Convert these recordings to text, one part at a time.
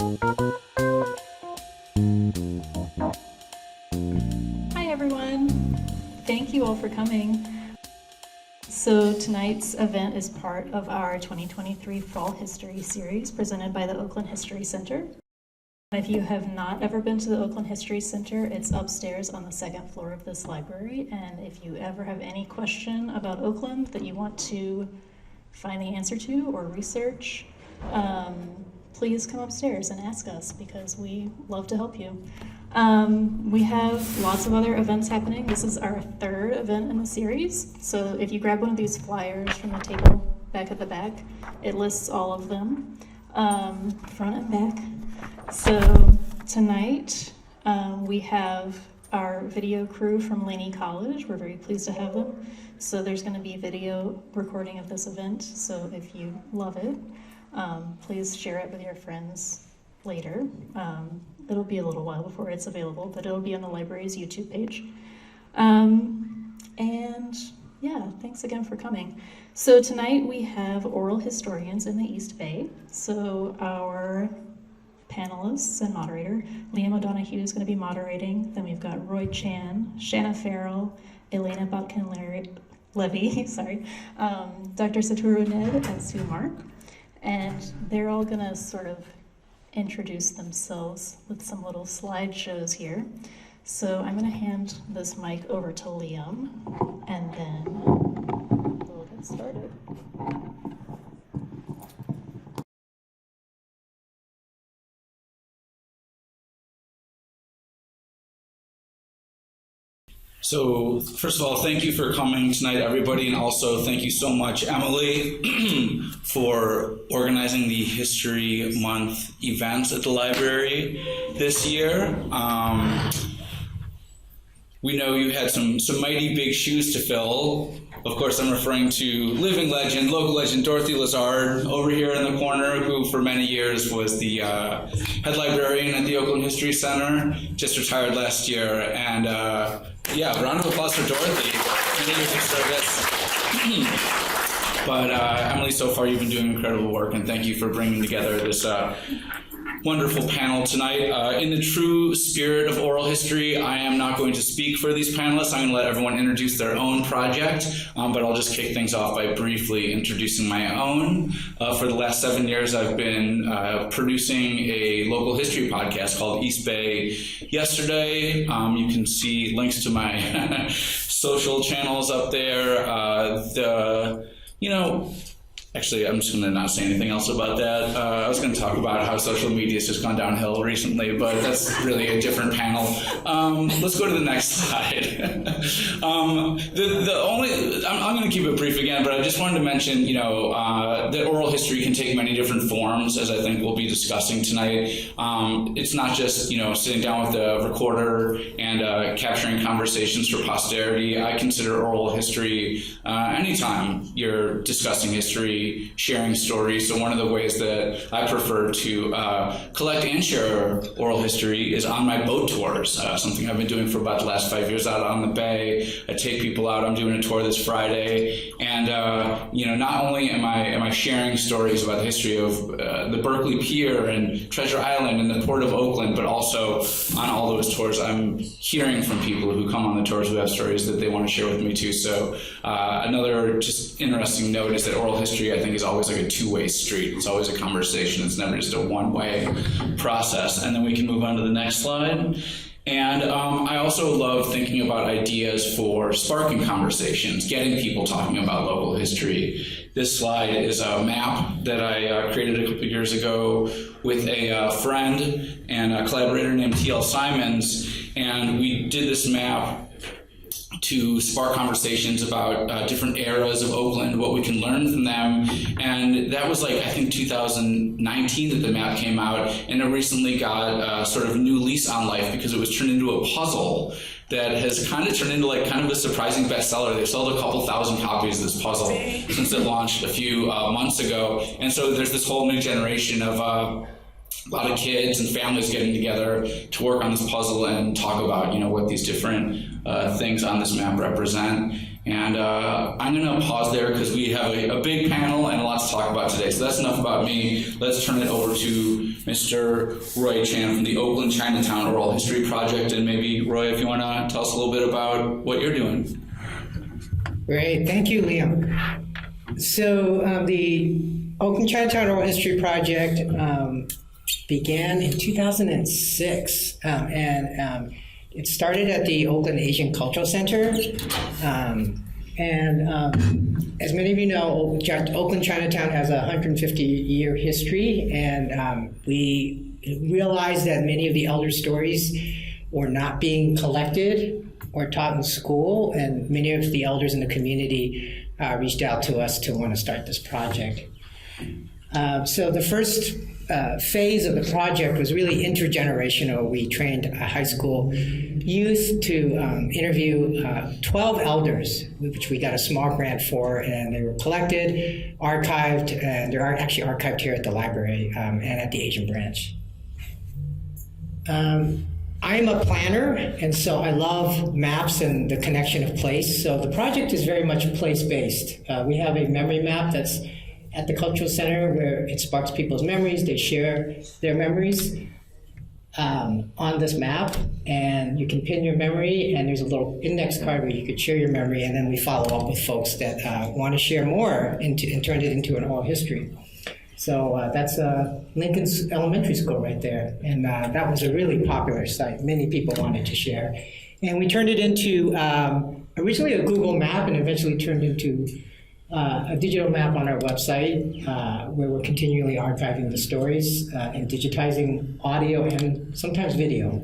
Hi everyone, thank you all for coming. So tonight's event is part of our 2023 Fall History Series presented by the Oakland History Center. If you have not ever been to the Oakland History Center, it's upstairs on the second floor of this library. And if you ever have any question about Oakland that you want to find the answer to or research, please come upstairs and ask us because we love to help you. We have lots of other events happening. This is our third event in the series. So if you grab one of these flyers from the table back at the back, it lists all of them, front and back. So tonight we have our video crew from Laney College. We're very pleased to have them. So there's going to be video recording of this event. So if you love it, please share it with your friends later. It'll be a little while before it's available, but it'll be on the library's YouTube page. And yeah, thanks again for coming. So tonight we have oral historians in the East Bay. So our panelists and moderator, Liam O'Donoghue is going to be moderating. Then we've got Roy Chan, Shanna Farrell, Elena Botkin-Levy, sorry, Dr. Saturu Ned, and Sue Mark. And they're all going to sort of introduce themselves with some little slideshows here. So I'm going to hand this mic over to Liam, and then we'll get started. So first of all, thank you for coming tonight, everybody, and also thank you so much, Emily, for organizing the History Month event at the library this year. We know you had some mighty big shoes to fill. Of course, I'm referring to living legend, local legend, Dorothy Lazard over here in the corner, who for many years was the head librarian at the Oakland History Center, just retired last year. And yeah, round of applause for Dorothy. Many years of service. But Emily, so far you've been doing incredible work, and thank you for bringing together this wonderful panel tonight. In the true spirit of oral history, I am not going to speak for these panelists. I'm going to let everyone introduce their own project, but I'll just kick things off by briefly introducing my own. For the last 7 years, I've been producing a local history podcast called East Bay Yesterday. You can see links to my social channels up there. Actually, I'm just going to not say anything else about that. I was going to talk about how social media has just gone downhill recently, but that's really a different panel. Let's go to the next slide. I'm going to keep it brief again, but I just wanted to mention, that oral history can take many different forms, as I think we'll be discussing tonight. It's not just, sitting down with the recorder and capturing conversations for posterity. I consider oral history anytime you're discussing history, sharing stories. So one of the ways that I prefer to collect and share oral history is on my boat tours, something I've been doing for about the last 5 years out on the bay. I take people out. I'm doing a tour this Friday. And, not only am I sharing stories about the history of the Berkeley Pier and Treasure Island and the Port of Oakland, but also on all those tours, I'm hearing from people who come on the tours who have stories that they want to share with me too. So another just interesting note is that oral history, I think, is always like a two-way street. It's always a conversation. It's never just a one-way process. And then we can move on to the next slide. And I also love thinking about ideas for sparking conversations, getting people talking about local history. This slide is a map that I created a couple of years ago with a friend and a collaborator named T.L. Simons. And we did this map to spark conversations about different eras of Oakland, what we can learn from them. And that was I think 2019 that the map came out, and it recently got sort of a new lease on life because it was turned into a puzzle that has kind of turned into kind of a surprising bestseller. They've sold a couple thousand copies of this puzzle since it launched a few months ago. And so there's this whole new generation of a lot of kids and families getting together to work on this puzzle and talk about, what these different things on this map represent. And I'm going to pause there because we have a big panel and a lot to talk about today. So that's enough about me. Let's turn it over to Mr. Roy Chan from the Oakland Chinatown Oral History Project. And maybe, Roy, if you want to tell us a little bit about what you're doing. Great. Thank you, Liam. So the Oakland Chinatown Oral History Project began in 2006, and it started at the Oakland Asian Cultural Center. As many of you know, Oakland Chinatown has a 150-year history, and we realized that many of the elder stories were not being collected or taught in school, and many of the elders in the community reached out to us to want to start this project. So the first phase of the project was really intergenerational. We trained high school youth to interview 12 elders, which we got a small grant for, and they were collected, archived, and they're actually archived here at the library and at the Asian branch. I'm a planner, and so I love maps and the connection of place. So the project is very much place-based. We have a memory map that's at the Cultural Center where it sparks people's memories. They share their memories on this map, and you can pin your memory, and there's a little index card where you could share your memory, and then we follow up with folks that want to share more and turn it into an oral history. So that's Lincoln's Elementary School right there, and that was a really popular site. Many people wanted to share. And we turned it into originally a Google map and eventually turned into a digital map on our website where we're continually archiving the stories and digitizing audio and sometimes video.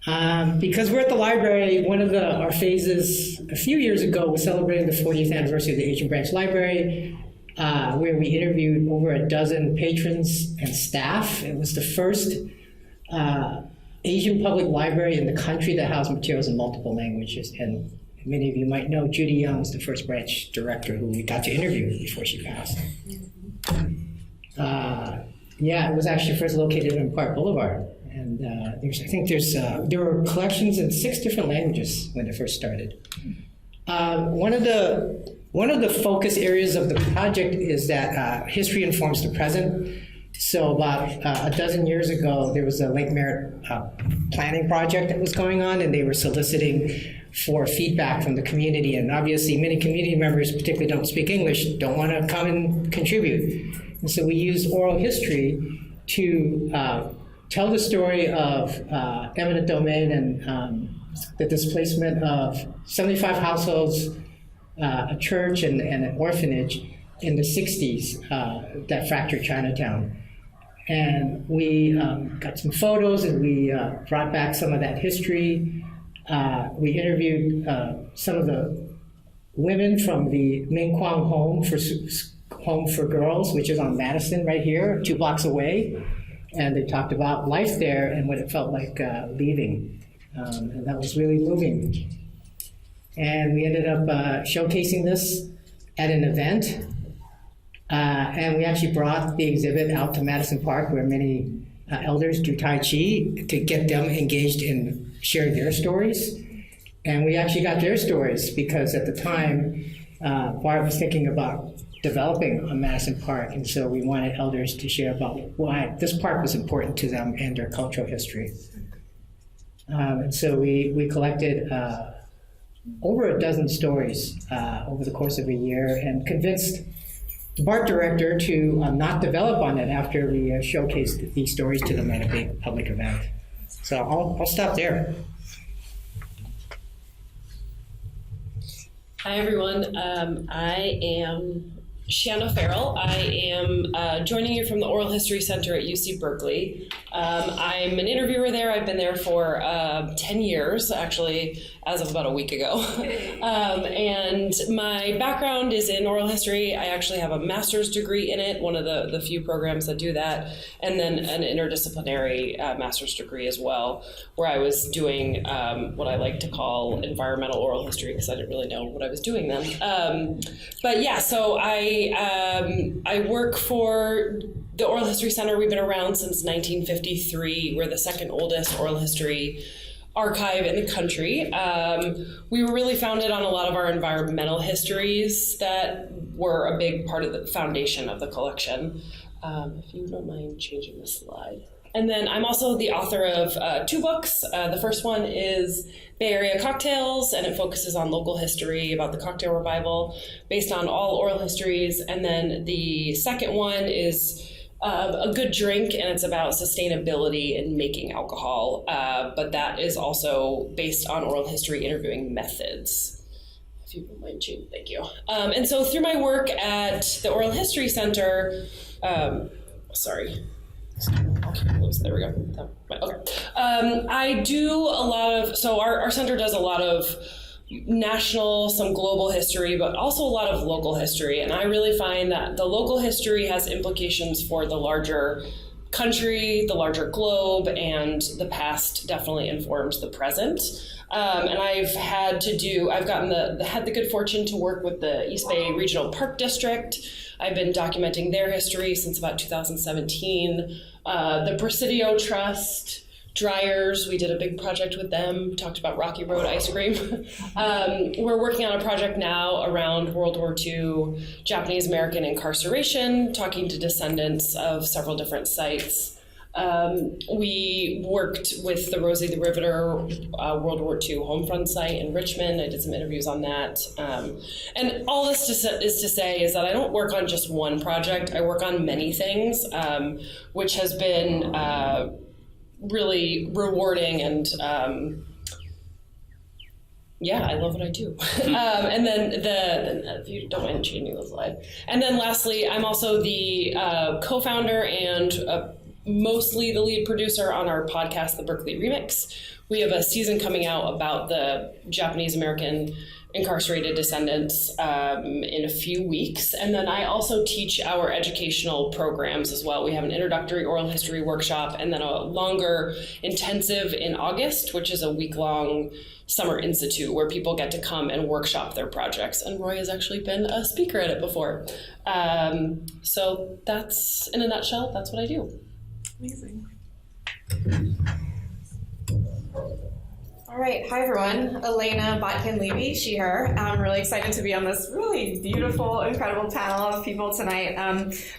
Because we're at the library, one of our phases a few years ago was celebrating the 40th anniversary of the Asian Branch Library, where we interviewed over a dozen patrons and staff. It was the first Asian public library in the country that housed materials in multiple languages. And many of you might know Judy Young was the first branch director who we got to interview before she passed. It was actually first located on Park Boulevard. And there were collections in 6 different languages when it first started. One of the focus areas of the project is that history informs the present. So about a dozen years ago, there was a Lake Merritt planning project that was going on, and they were soliciting for feedback from the community. And obviously, many community members, particularly don't speak English, don't want to come and contribute. And so we used oral history to tell the story of eminent domain and the displacement of 75 households, a church, and an orphanage in the 60s that fractured Chinatown. And we got some photos, and we brought back some of that history. We interviewed some of the women from the Ming Kwang Home for Girls, which is on Madison right here, 2 blocks away. And they talked about life there and what it felt like leaving. And that was really moving. And we ended up showcasing this at an event. And we actually brought the exhibit out to Madison Park, where many elders do Tai Chi, to get them engaged in sharing their stories. And we actually got their stories because at the time, Bart was thinking about developing a Madison Park. And so we wanted elders to share about why this park was important to them and their cultural history. And so we collected over a dozen stories over the course of a year and convinced the BART director to not develop on it after we showcased these stories to them at a big public event. So I'll stop there. Hi, everyone. I am Shanna Farrell. I am joining you from the Oral History Center at UC Berkeley. I'm an interviewer there. I've been there for 10 years, actually, as of about a week ago. And my background is in oral history. I actually have a master's degree in it, one of the few programs that do that, and then an interdisciplinary master's degree as well, where I was doing what I like to call environmental oral history, because I didn't really know what I was doing then. But yeah, so I work for the Oral History Center, we've been around since 1953. We're the second oldest oral history archive in the country. We were really founded on a lot of our environmental histories that were a big part of the foundation of the collection. If you don't mind changing the slide. And then I'm also the author of 2 books. The first one is Bay Area Cocktails, and it focuses on local history about the cocktail revival based on all oral histories. And then the second one is A Good Drink, and it's about sustainability in making alcohol. But that is also based on oral history interviewing methods. If you don't mind changing, thank you. And so through my work at the Oral History Center, there we go. Okay. I do a lot of, so our center does a lot of national, some global history, but also a lot of local history. And I really find that the local history has implications for the larger country, the larger globe, and the past definitely informs the present. And I've had the good fortune to work with the East Bay Regional Park District. I've been documenting their history since about 2017. The Presidio Trust, Dryers, we did a big project with them, talked about Rocky Road ice cream. We're working on a project now around World War II Japanese American incarceration, talking to descendants of several different sites. We worked with the Rosie the Riveter World War II Homefront site in Richmond. I did some interviews on that. And all this is to say is that I don't work on just one project. I work on many things, which has been really rewarding, and I love what I do. And then if you don't mind changing the slide. And then lastly, I'm also the co-founder and mostly the lead producer on our podcast, The Berkeley Remix. We have a season coming out about the Japanese American incarcerated descendants in a few weeks. And then I also teach our educational programs as well. We have an introductory oral history workshop and then a longer intensive in August, which is a week-long summer institute where people get to come and workshop their projects. And Roy has actually been a speaker at it before. So that's, in a nutshell, that's what I do. Amazing. All right, hi everyone. Elena Botkin-Levy, she, her. I'm really excited to be on this really beautiful, incredible panel of people tonight.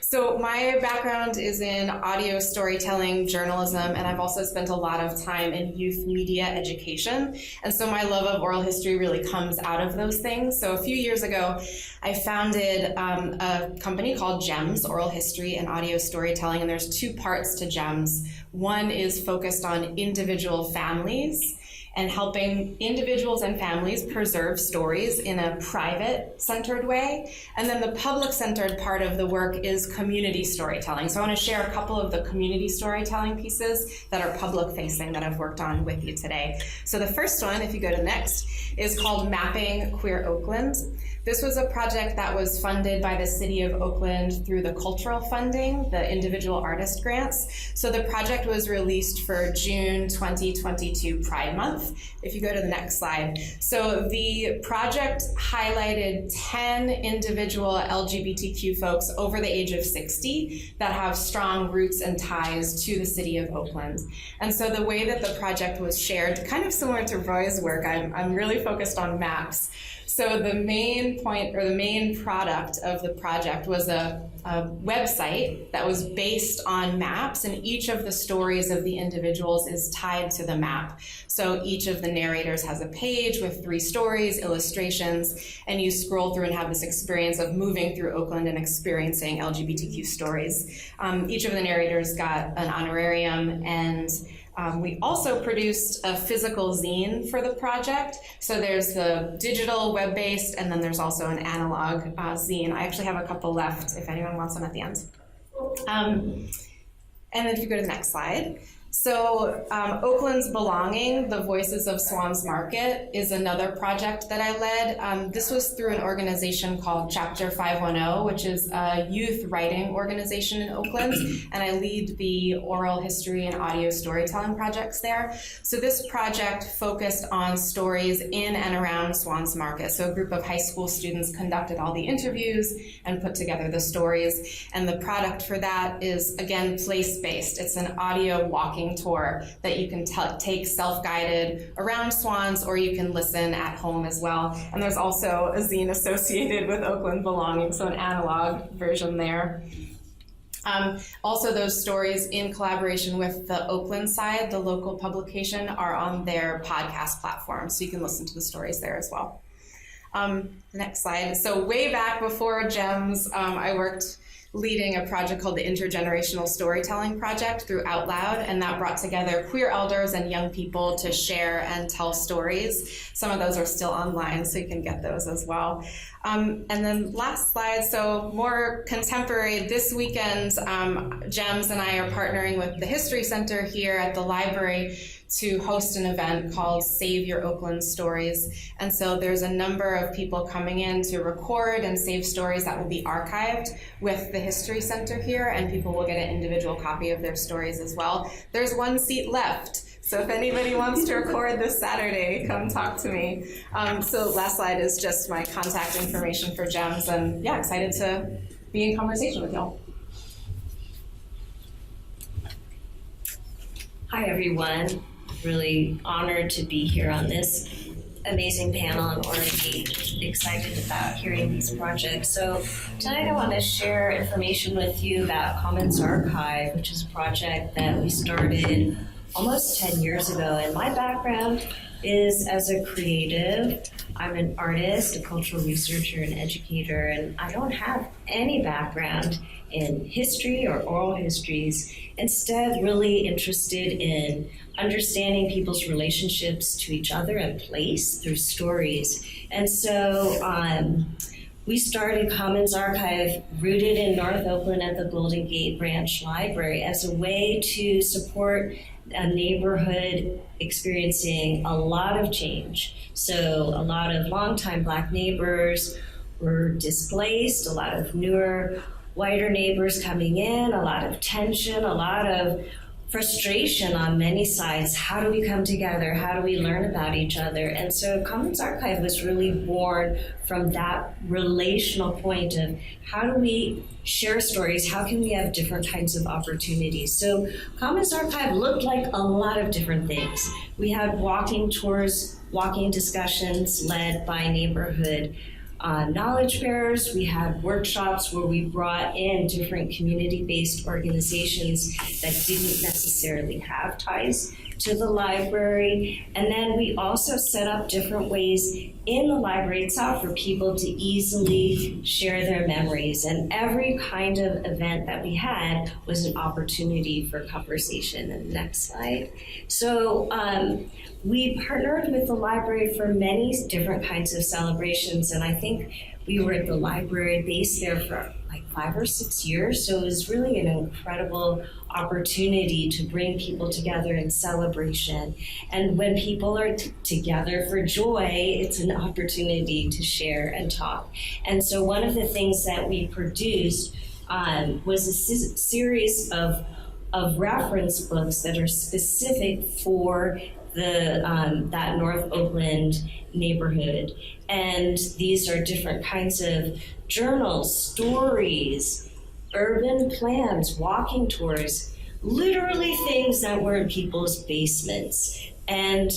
So my background is in audio storytelling, journalism, and I've also spent a lot of time in youth media education. And so my love of oral history really comes out of those things. So a few years ago, I founded a company called GEMS, Oral History and Audio Storytelling, and there's 2 parts to GEMS. One is focused on individual families and helping individuals and families preserve stories in a private-centered way. And then the public-centered part of the work is community storytelling. So I want to share a couple of the community storytelling pieces that are public-facing that I've worked on with you today. So the first one, if you go to next, is called Mapping Queer Oakland. This was a project that was funded by the City of Oakland through the cultural funding, the individual artist grants. So the project was released for June 2022 Pride Month. If you go to the next slide. So the project highlighted 10 individual LGBTQ folks over the age of 60 that have strong roots and ties to the City of Oakland. And so the way that the project was shared, kind of similar to Roy's work, I'm really focused on maps. So the main point, or the main product of the project, was a website that was based on maps, and each of the stories of the individuals is tied to the map. So each of the narrators has a page with 3 stories, illustrations, and you scroll through and have this experience of moving through Oakland and experiencing LGBTQ stories. Each of the narrators got an honorarium, and we also produced a physical zine for the project. So there's the digital, web-based, and then there's also an analog zine. I actually have a couple left if anyone wants one at the end. And then if you go to the next slide. So Oakland's Belonging, the Voices of Swan's Market, is another project that I led. This was through an organization called Chapter 510, which is a youth writing organization in Oakland, and I lead the oral history and audio storytelling projects there. So this project focused on stories in and around Swan's Market. So a group of high school students conducted all the interviews and put together the stories, and the product for that is, again, place-based. It's an audio walking tour that you can take self-guided around Swans, or you can listen at home as well. And there's also a zine associated with Oakland Belonging, so an analog version there. Also, those stories, in collaboration with the Oakland side, the local publication, are on their podcast platform, so you can listen to the stories there as well. The next slide. So way back before GEMS, I worked leading a project called the Intergenerational Storytelling Project through Out Loud, and that brought together queer elders and young people to share and tell stories. Some of those are still online, so you can get those as well. And then last slide, so more contemporary. This weekend, GEMS and I are partnering with the History Center here at the library to host an event called Save Your Oakland Stories. And so there's a number of people coming in to record and save stories that will be archived with the History Center here, and people will get an individual copy of their stories as well. There's one seat left. So if anybody wants to record this Saturday, come talk to me. So last slide is just my contact information for GEMS, and yeah, excited to be in conversation with y'all. Hi everyone, really honored to be here on this amazing panel and already excited about hearing these projects. So tonight I want to share information with you about Commons Archive, which is a project that we started almost 10 years ago. And my background is as a creative. I'm an artist, a cultural researcher, an educator, and I don't have any background in history or oral histories. Instead, really interested in understanding people's relationships to each other and place through stories. And so we started Commons Archive, rooted in North Oakland at the Golden Gate Branch Library, as a way to support a neighborhood experiencing a lot of change. So a lot of longtime Black neighbors were displaced, a lot of newer, whiter neighbors coming in, a lot of tension, a lot of frustration on many sides. How do we come together? How do we learn about each other? And so Commons Archive was really born from that relational point of how do we share stories? How can we have different kinds of opportunities? So Commons Archive looked like a lot of different things. We had walking tours, walking discussions led by neighborhood knowledge bearers. We had workshops where we brought in different community-based organizations that didn't necessarily have ties to the library. And then we also set up different ways in the library itself for people to easily share their memories. And every kind of event that we had was an opportunity for conversation. And the next slide. So we partnered with the library for many different kinds of celebrations, and I think we were at the library base there for like 5 or 6 years, so it was really an incredible opportunity to bring people together in celebration. And when people are together for joy, it's an opportunity to share and talk. And so one of the things that we produced was a series of reference books that are specific for that North Oakland neighborhood. And these are different kinds of journals, stories, urban plans, walking tours, literally things that were in people's basements. And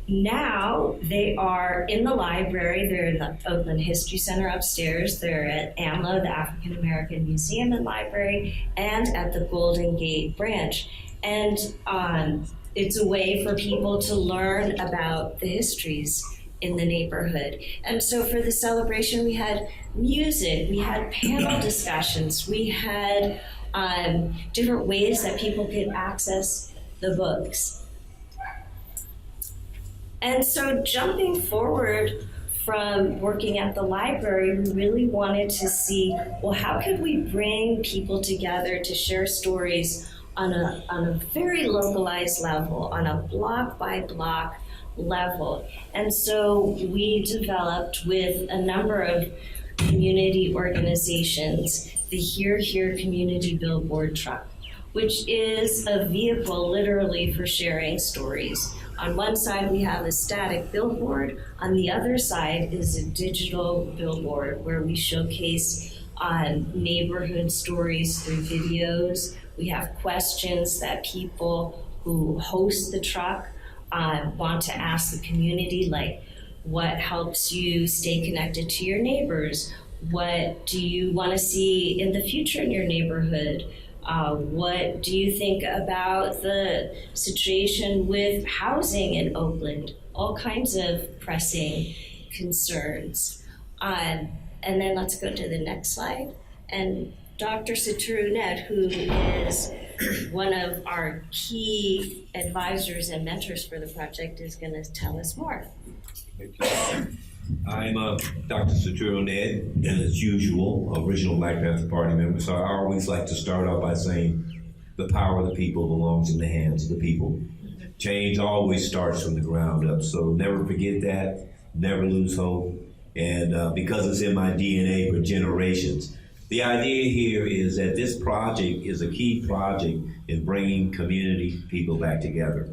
now they are in the library. They're in the Oakland History Center upstairs. They're at AMLA, the African American Museum and Library, and at the Golden Gate Branch. And it's a way for people to learn about the histories in the neighborhood. And so for the celebration, we had music, we had panel discussions, we had different ways that people could access the books. And so jumping forward from working at the library, we really wanted to see, well, how could we bring people together to share stories on a very localized level, on a block by block level. And so we developed with a number of community organizations the Here Here Community Billboard Truck, which is a vehicle literally for sharing stories. On one side we have a static billboard, on the other side is a digital billboard where we showcase neighborhood stories through videos. We have questions that people who host the truck want to ask the community, like what helps you stay connected to your neighbors? What do you want to see in the future in your neighborhood? What do you think about the situation with housing in Oakland? All kinds of pressing concerns. And then let's go to the next slide. And Dr. Saturu Ned, who is one of our key advisors and mentors for the project, is going to tell us more. Thank you. I'm Dr. Saturu Ned, and as usual, original Black Panther Party member. So I always like to start off by saying the power of the people belongs in the hands of the people. Change always starts from the ground up, so never forget that, never lose hope. And because it's in my DNA for generations, the idea here is that this project is a key project in bringing community people back together.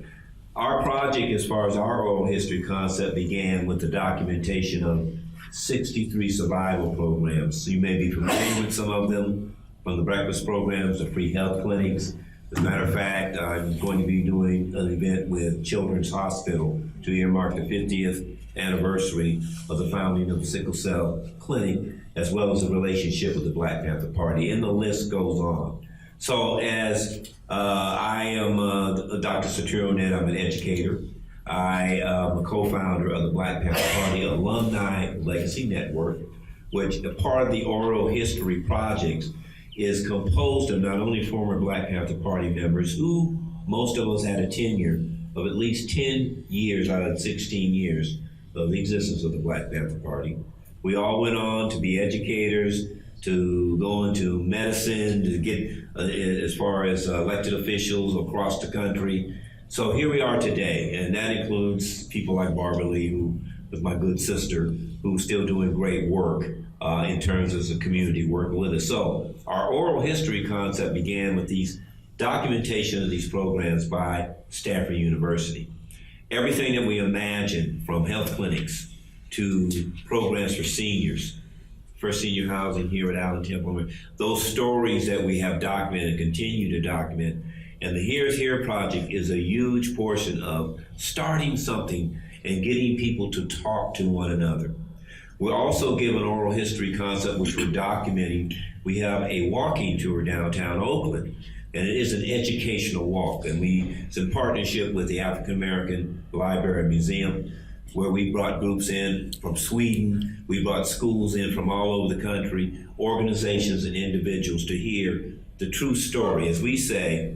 Our project, as far as our oral history concept, began with the documentation of 63 survival programs. So you may be familiar with some of them, from the breakfast programs to free health clinics. As a matter of fact, I'm going to be doing an event with Children's Hospital to earmark the 50th anniversary of the founding of the Sickle Cell Clinic, as well as the relationship with the Black Panther Party, and the list goes on. So as I am Dr. Saturu Ned, I'm an educator. I am a co-founder of the Black Panther Party Alumni Legacy Network, which a part of the oral history projects is composed of not only former Black Panther Party members, who most of us had a tenure of at least 10 years out of 16 years of the existence of the Black Panther Party. We all went on to be educators, to go into medicine, to get as far as elected officials across the country. So here we are today, and that includes people like Barbara Lee, who is my good sister, who's still doing great work in terms of the community working with us. So our oral history concept began with these documentation of these programs by Stanford University. Everything that we imagine, from health clinics to programs for seniors, for senior housing here at Allen Temple, those stories that we have documented and continue to document. And the Here's Here project is a huge portion of starting something and getting people to talk to one another. We're also given oral history concept, which we're documenting. We have a walking tour downtown Oakland, and it is an educational walk. And it's in partnership with the African American Library and Museum, where we brought groups in from Sweden. We brought schools in from all over the country, organizations and individuals to hear the true story, as we say,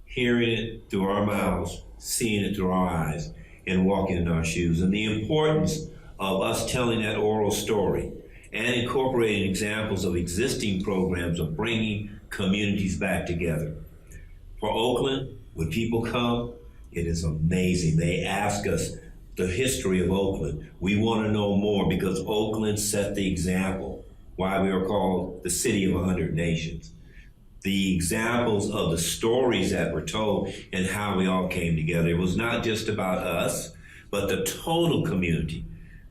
hearing it through our mouths, seeing it through our eyes, and walking in our shoes. And the importance of us telling that oral story and incorporating examples of existing programs of bringing communities back together. For Oakland, when people come, it is amazing. They ask us the history of Oakland. We want to know more because Oakland set the example, why we are called the city of 100 nations. The examples of the stories that were told and how we all came together. It was not just about us, but the total community.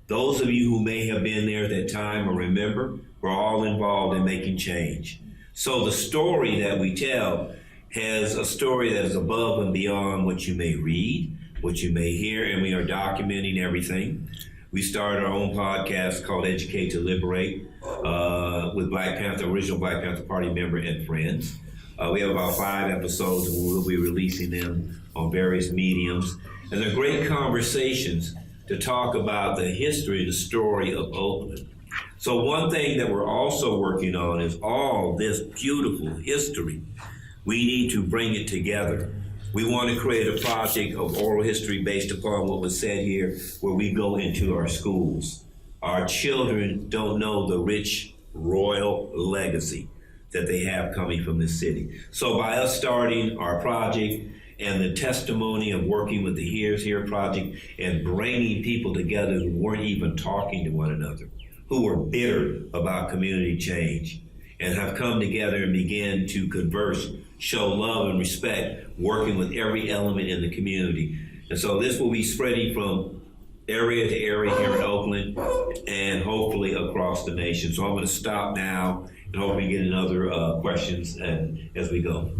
Those of you who may have been there at that time or remember, were all involved in making change. So the story that we tell has a story that is above and beyond what you may read, what you may hear, and we are documenting everything. We started our own podcast called Educate to Liberate with original Black Panther Party member and friends. We have about 5 episodes, and we'll be releasing them on various mediums. And they're great conversations to talk about the history, the story of Oakland. So one thing that we're also working on is all this beautiful history. We need to bring it together. We want to create a project of oral history based upon what was said here, where we go into our schools. Our children don't know the rich royal legacy that they have coming from this city. So by us starting our project and the testimony of working with the Here's Here project and bringing people together who weren't even talking to one another, who were bitter about community change, and have come together and began to converse, show love and respect, working with every element in the community. And so this will be spreading from area to area here in Oakland and hopefully across the nation. So I'm going to stop now and hope we get another questions as we go.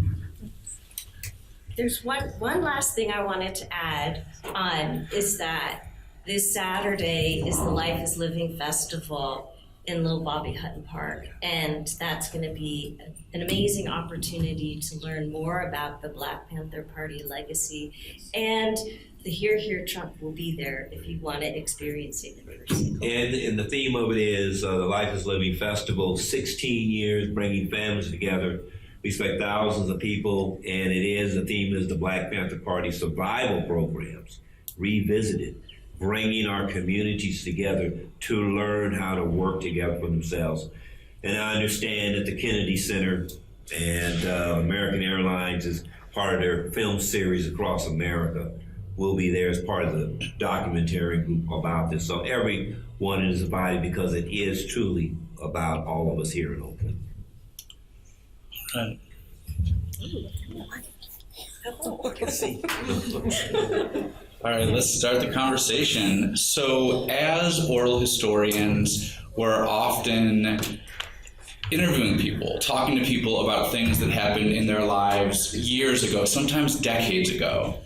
There's one last thing I wanted to add on is that this Saturday is the Life is Living Festival in Little Bobby Hutton Park, and that's going to be an amazing opportunity to learn more about the Black Panther Party legacy, and the Here Here truck will be there if you want to experience it in person. And the theme of it is the Life is Living Festival, 16 years bringing families together. We expect thousands of people, and the theme is the Black Panther Party survival programs, revisited, bringing our communities together to learn how to work together for themselves. And I understand that the Kennedy Center and American Airlines is part of their film series across America. Will be there as part of the documentary group about this. So everyone is invited because it is truly about all of us here in Oakland. Right. All right, let's start the conversation. So as oral historians, we're often interviewing people, talking to people about things that happened in their lives years ago, sometimes decades ago.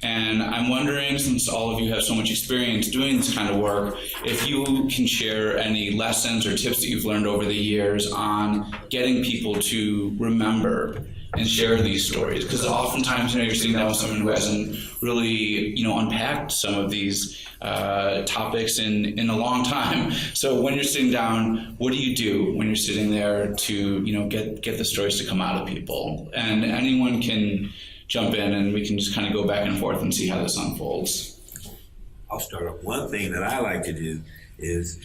And I'm wondering, since all of you have so much experience doing this kind of work, if you can share any lessons or tips that you've learned over the years on getting people to remember and share these stories. Because oftentimes, you're sitting down with someone who hasn't really, unpacked some of these topics in a long time. So when you're sitting down, what do you do when you're sitting there to, get the stories to come out of people? And anyone can jump in and we can just kind of go back and forth and see how this unfolds. I'll start off. One thing that I like to do is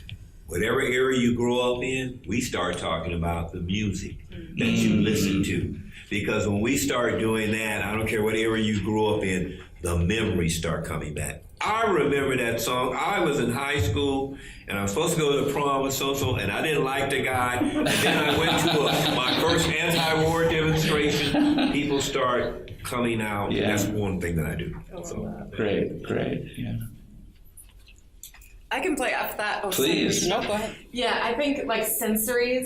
whatever area you grow up in, we start talking about the music that you listen to. Because when we start doing that, I don't care what area you grew up in, the memories start coming back. I remember that song. I was in high school and I was supposed to go to prom with so-so and I didn't like the guy. And then I went to my first anti-war demonstration. People start coming out. Yeah. That's one thing that I do. So, great, yeah. I can play off that. Oh, please. No, go ahead. Yeah, I think like sensory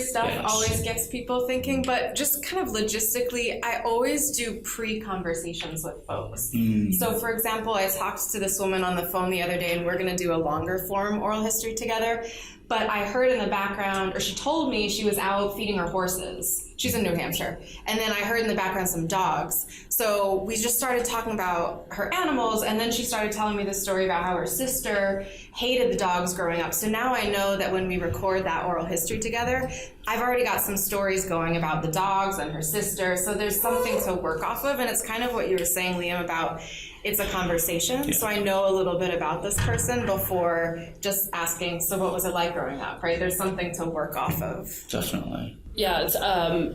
stuff always gets people thinking, but just kind of logistically, I always do pre-conversations with folks. So for example, I talked to this woman on the phone the other day and we're gonna do a longer form oral history together. But I heard in the background, or she told me she was out feeding her horses. She's in New Hampshire. And then I heard in the background some dogs. So we just started talking about her animals, and then she started telling me this story about how her sister hated the dogs growing up. So now I know that when we record that oral history together, I've already got some stories going about the dogs and her sister. So there's something to work off of, and it's kind of what you were saying, Liam, about it's a conversation. Yeah. So I know a little bit about this person before just asking, so what was it like growing up, right? There's something to work off of. Definitely. Yeah, it's,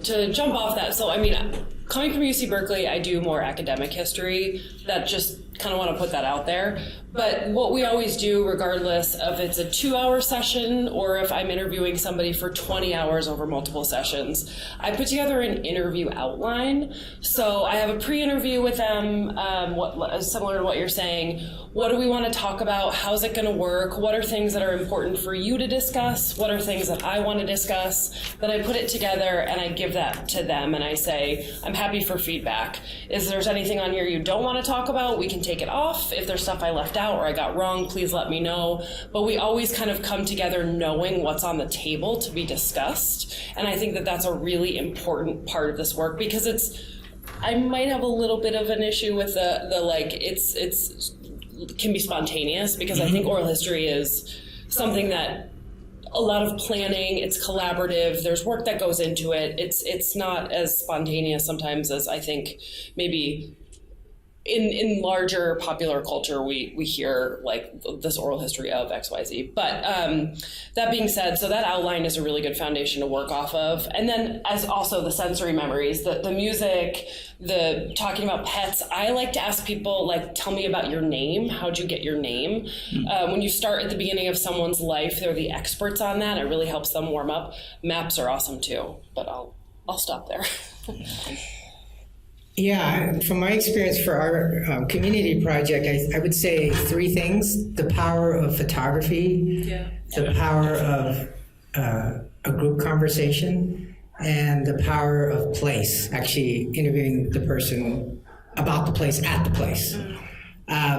to jump off that, so coming from UC Berkeley, I do more academic history. That just kind of want to put that out there. But what we always do, regardless of it's a 2-hour session or if I'm interviewing somebody for 20 hours over multiple sessions, I put together an interview outline. So I have a pre-interview with them, similar to what you're saying. What do we want to talk about? How's it going to work? What are things that are important for you to discuss? What are things that I want to discuss? Then I put it together and I give that to them and I say, I'm happy for feedback. If there's anything on here you don't want to talk about, we can take it off. If there's stuff I left out or I got wrong, please let me know. But we always kind of come together knowing what's on the table to be discussed. And I think that that's a really important part of this work because I might have a little bit of an issue with the can be spontaneous because I think oral history is something that a lot of planning, it's collaborative, there's work that goes into it. It's not as spontaneous sometimes as I think maybe in larger popular culture, we hear like this oral history of XYZ. But that being said, so that outline is a really good foundation to work off of. And then as also the sensory memories, the music, the talking about pets. I like to ask people, like, tell me about your name. How'd you get your name? When you start at the beginning of someone's life, they're the experts on that. It really helps them warm up. Maps are awesome too, but I'll stop there. Yeah, from my experience for our community project, I would say three things: the power of photography, the power of a group conversation, and the power of place, actually interviewing the person about the place at the place.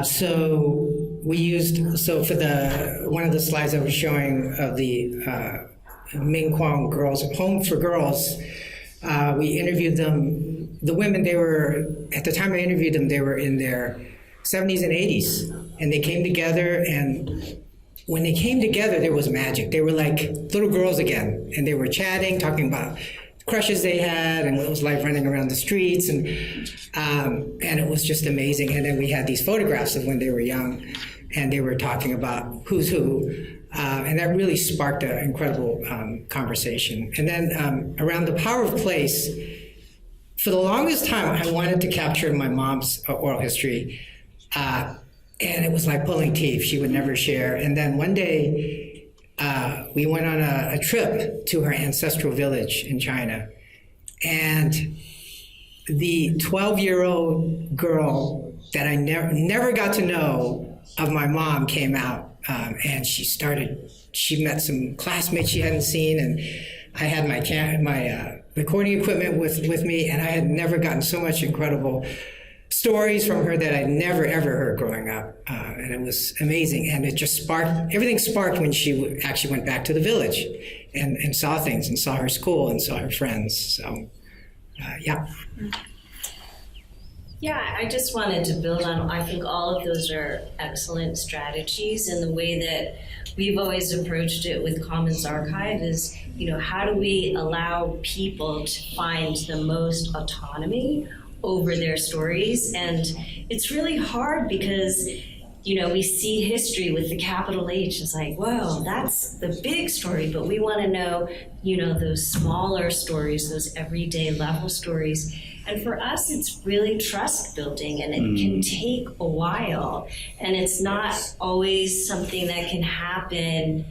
So we used, for one of the slides I was showing of the Ming Kwang girls, Home for Girls, we interviewed them. The women, they were, at the time I interviewed them, they were in their 70s and 80s. And they came together, and when they came together, there was magic. They were like little girls again. And they were chatting, talking about crushes they had and what it was like running around the streets. And it was just amazing. And then we had these photographs of when they were young, and they were talking about who's who. And that really sparked an incredible conversation. And then around the power of place, for the longest time, I wanted to capture my mom's oral history, and it was like pulling teeth. She would never share. And then one day, we went on a trip to her ancestral village in China, and the 12-year-old girl that I never got to know of my mom came out, and she met some classmates she hadn't seen, and I had my recording equipment with me, and I had never gotten so much incredible stories from her that I'd never, ever heard growing up. And it was amazing. And it just everything sparked when she actually went back to the village and saw things, and saw her school, and saw her friends. So, yeah. Yeah, I just wanted to build on, I think all of those are excellent strategies, and the way that we've always approached it with Commons Archive is, how do we allow people to find the most autonomy over their stories? And it's really hard because, we see history with the capital H. It's like, whoa, that's the big story, but we want to know, those smaller stories, those everyday level stories. And for us, it's really trust building, and it can take a while. And it's not always something that can happen,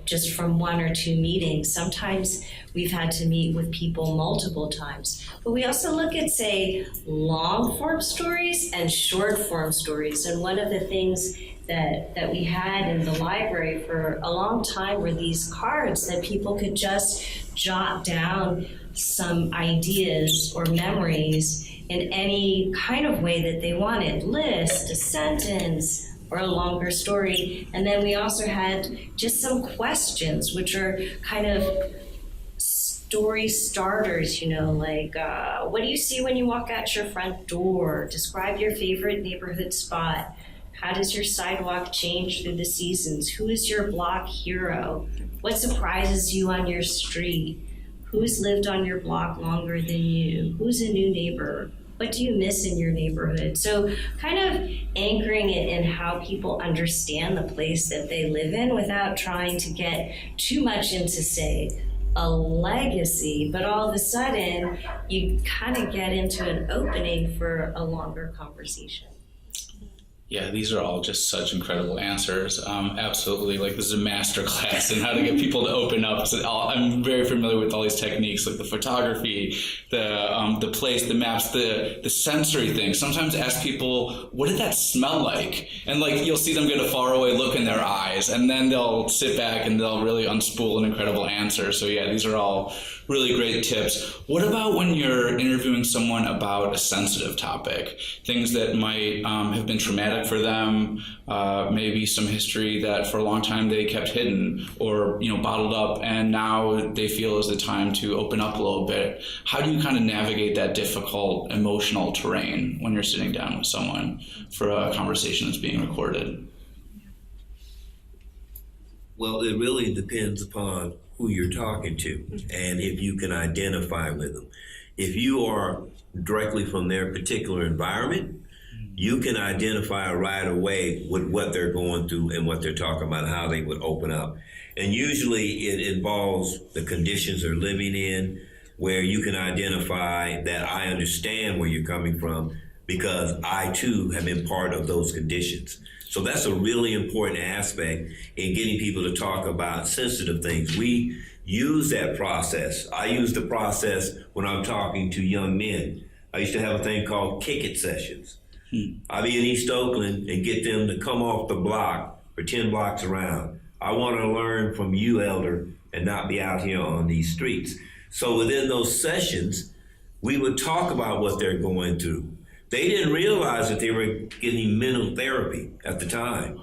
just from one or two meetings. Sometimes we've had to meet with people multiple times. But we also look at, say, long form stories and short form stories. And one of the things that we had in the library for a long time were these cards that people could just jot down some ideas or memories in any kind of way that they wanted. List, a sentence, or a longer story. And then we also had just some questions, which are kind of story starters, like what do you see when you walk out your front door? Describe your favorite neighborhood spot. How does your sidewalk change through the seasons? Who is your block hero? What surprises you on your street? Who's lived on your block longer than you? Who's a new neighbor? What do you miss in your neighborhood? So kind of anchoring it in how people understand the place that they live in without trying to get too much into, say, a legacy, but all of a sudden you kind of get into an opening for a longer conversation. Yeah, these are all just such incredible answers. Absolutely, like this is a master class in how to get people to open up. So I'm very familiar with all these techniques, like the photography, the place, the maps, the sensory thing. Sometimes ask people, what did that smell like? And like you'll see them get a faraway look in their eyes, and then they'll sit back and they'll really unspool an incredible answer. So yeah, these are all really great tips. What about when you're interviewing someone about a sensitive topic? Things that might have been traumatic for them, maybe some history that for a long time they kept hidden or bottled up, and now they feel is the time to open up a little bit. How do you kind of navigate that difficult emotional terrain when you're sitting down with someone for a conversation that's being recorded? Well, it really depends upon who you're talking to and if you can identify with them. If you are directly from their particular environment, you can identify right away with what they're going through and what they're talking about, how they would open up. And usually it involves the conditions they're living in, where you can identify that I understand where you're coming from because I too have been part of those conditions. So that's a really important aspect in getting people to talk about sensitive things. We use that process. I use the process when I'm talking to young men. I used to have a thing called kick it sessions. I'll be in East Oakland and get them to come off the block for 10 blocks around. I want to learn from you, elder, and not be out here on these streets. So within those sessions, we would talk about what they're going through. They didn't realize that they were getting mental therapy at the time,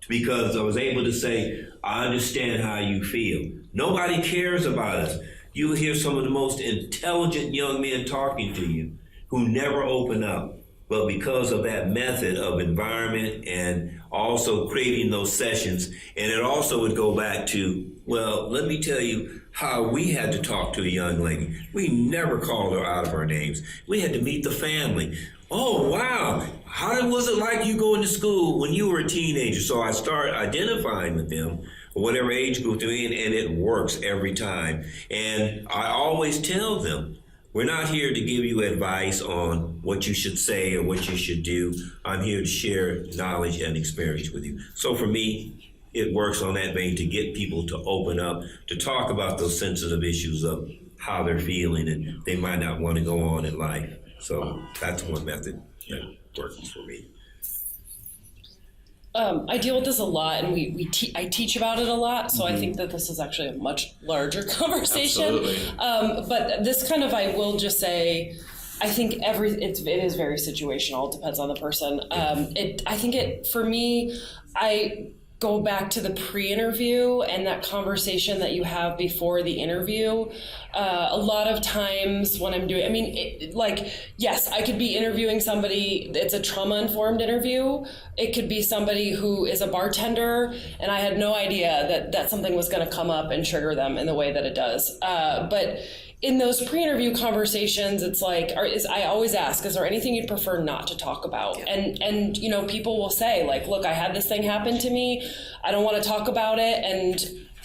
because I was able to say, I understand how you feel. Nobody cares about us. You will hear some of the most intelligent young men talking to you who never open up. But because of that method of environment and also creating those sessions, and it also would go back to, well, let me tell you how we had to talk to a young lady. We never called her out of her names. We had to meet the family. Oh, wow. How was it like you going to school when you were a teenager? So I start identifying with them, whatever age group they're in, and it works every time. And I always tell them, we're not here to give you advice on what you should say or what you should do. I'm here to share knowledge and experience with you. So for me, it works on that vein to get people to open up, to talk about those sensitive issues of how they're feeling and they might not want to go on in life. So that's one method that works for me. I deal with this a lot, and I teach about it a lot, so I think that this is actually a much larger conversation. Absolutely. But this kind of, I will just say, I think it is very situational. It depends on the person. For me, I go back to the pre-interview and that conversation that you have before the interview. A lot of times when I'm doing, yes, I could be interviewing somebody, it's a trauma-informed interview. It could be somebody who is a bartender, and I had no idea that something was gonna come up and trigger them in the way that it does. But in those pre-interview conversations, it's like, I always ask, is there anything you'd prefer not to talk about? Yeah. And people will say, like, look, I had this thing happen to me. I don't want to talk about it. And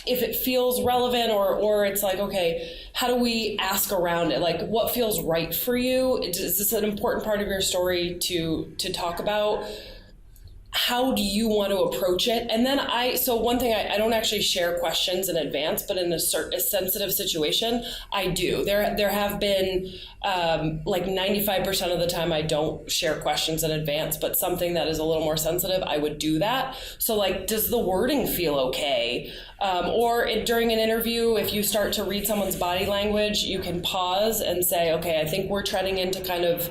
if it feels relevant or it's like, okay, how do we ask around it? Like, what feels right for you? Is this an important part of your story to talk about? How do you want to approach it? And then so one thing, I don't actually share questions in advance, but in a sensitive situation, I do. There have been, 95% of the time I don't share questions in advance, but something that is a little more sensitive, I would do that. So does the wording feel okay? During an interview, if you start to read someone's body language, you can pause and say, okay, I think we're treading into kind of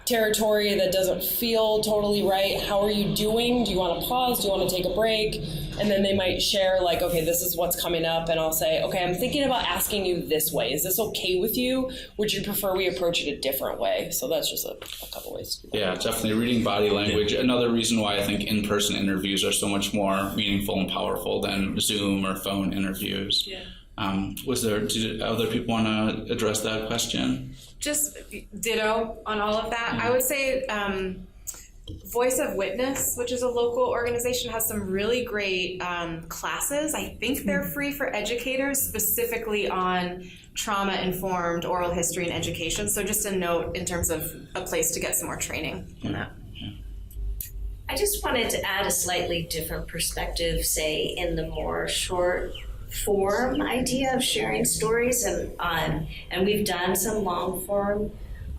territory that doesn't feel totally right. How are you doing? Do you want to pause? Do you want to take a break? And then they might share okay, this is what's coming up. And I'll say, okay, I'm thinking about asking you this way. Is this okay with you? Would you prefer we approach it a different way? So that's just a couple ways to do that. Yeah, definitely reading body language. Another reason why I think in-person interviews are so much more meaningful and powerful than Zoom or phone interviews. Yeah. Did other people want to address that question? Just ditto on all of that. I would say Voice of Witness, which is a local organization, has some really great classes. I think they're free for educators, specifically on trauma-informed oral history and education. So just a note in terms of a place to get some more training on that. I just wanted to add a slightly different perspective, say in the more short form idea of sharing stories, and we've done some long form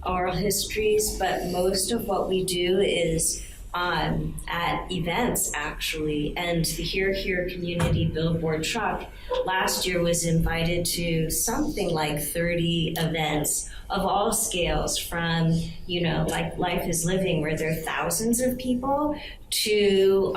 oral histories, but most of what we do is at events actually. And the Here community billboard truck last year was invited to something like 30 events of all scales, from like Life is Living, where there are thousands of people, to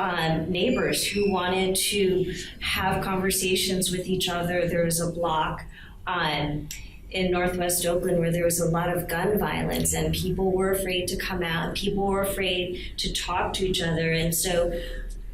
neighbors who wanted to have conversations with each other. There was a block in Northwest Oakland where there was a lot of gun violence, and people were afraid to come out, people were afraid to talk to each other. And so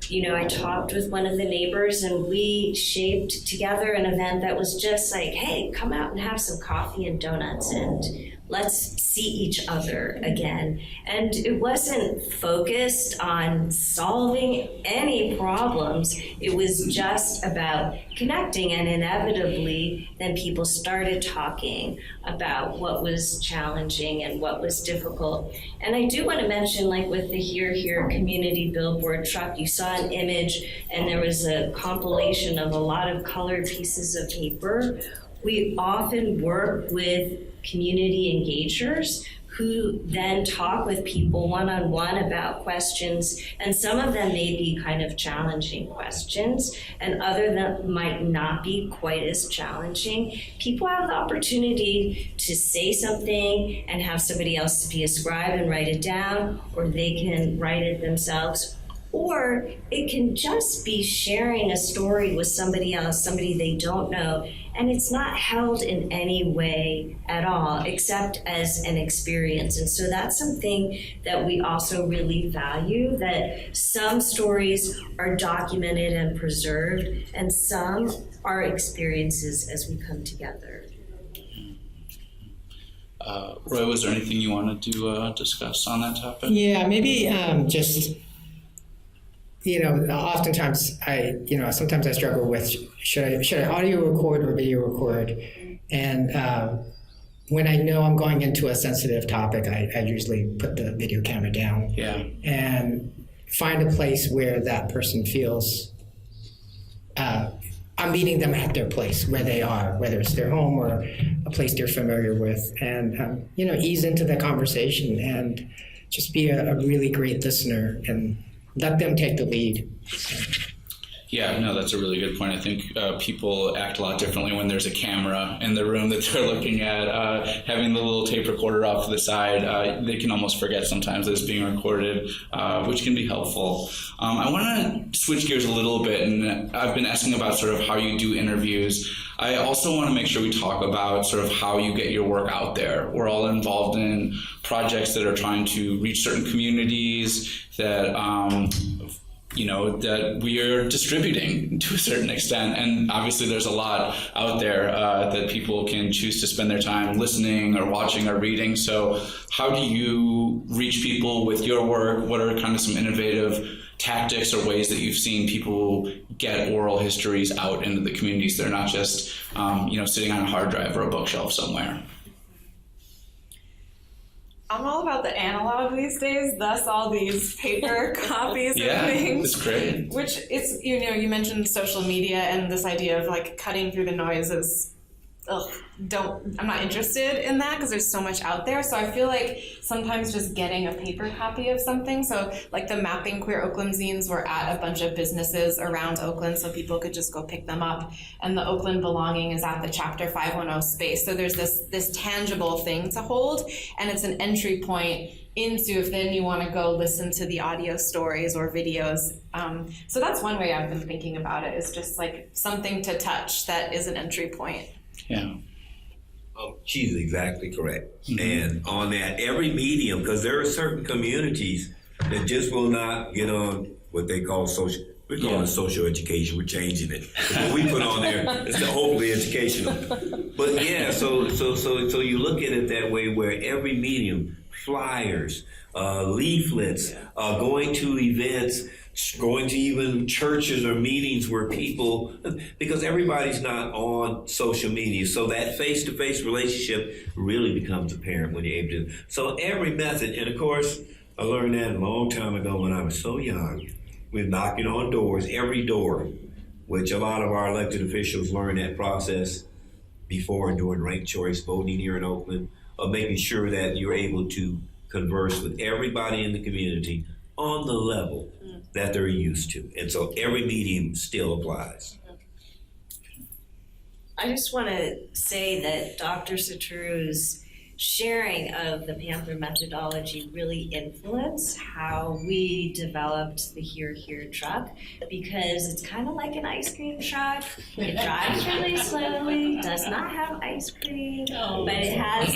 I talked with one of the neighbors, and we shaped together an event that was just like, hey, come out and have some coffee and donuts, and let's see each other again. And it wasn't focused on solving any problems. It was just about connecting, and inevitably then people started talking about what was challenging and what was difficult. And I do want to mention, like with the Here community billboard truck, you saw an image and there was a compilation of a lot of colored pieces of paper. We often work with community engagers who then talk with people one-on-one about questions, and some of them may be kind of challenging questions, and other that might not be quite as challenging. People have the opportunity to say something and have somebody else be a scribe and write it down, or they can write it themselves. Or it can just be sharing a story with somebody else, somebody they don't know, and it's not held in any way at all, except as an experience. And so that's something that we also really value, that some stories are documented and preserved, and some are experiences as we come together. Roy, was there anything you wanted to discuss on that topic? Yeah, maybe just, oftentimes sometimes I struggle with, should I audio record or video record? And when I know I'm going into a sensitive topic, I usually put the video camera down. Yeah. And find a place where that person feels I'm meeting them at their place where they are, whether it's their home or a place they're familiar with, and ease into the conversation and just be a really great listener and let them take the lead. Yeah, no, that's a really good point. I think people act a lot differently when there's a camera in the room that they're looking at. Having the little tape recorder off to the side, they can almost forget sometimes that it's being recorded, which can be helpful. I want to switch gears a little bit, and I've been asking about sort of how you do interviews. I also want to make sure we talk about sort of how you get your work out there. We're all involved in projects that are trying to reach certain communities that that we are distributing to a certain extent. And obviously there's a lot out there that people can choose to spend their time listening or watching or reading. So how do you reach people with your work? What are kind of some innovative tactics or ways that you've seen people get oral histories out into the communities? They're not just, sitting on a hard drive or a bookshelf somewhere. I'm all about the analog these days, thus all these paper copies of things. That's great. Which it's, you mentioned social media and this idea of like cutting through the noise is, I'm not interested in that because there's so much out there. So I feel like sometimes just getting a paper copy of something. So like the Mapping Queer Oakland zines were at a bunch of businesses around Oakland so people could just go pick them up. And the Oakland Belonging is at the Chapter 510 space. So there's this tangible thing to hold, and it's an entry point into if then you want to go listen to the audio stories or videos. So that's one way I've been thinking about it, is just like something to touch that is an entry point. Yeah. She's exactly correct. Mm-hmm. And on that, every medium, because there are certain communities that just will not get on what they call social. We're calling it social education. We're changing it. What we put on there is hopefully educational. But yeah, so you look at it that way, where every medium, flyers, leaflets, going to events, going to even churches or meetings where people, because everybody's not on social media, so that face-to-face relationship really becomes apparent when you're able to. So every method, and of course, I learned that a long time ago when I was so young. We're knocking on doors, every door, which a lot of our elected officials learn that process before and during ranked choice voting here in Oakland, of making sure that you're able to converse with everybody in the community on the level that they're used to. And so every medium still applies. I just want to say that Dr. Saturu's sharing of the Panther methodology really influenced how we developed the Here truck, because it's kind of like an ice cream truck. It drives really slowly, does not have ice cream, but it has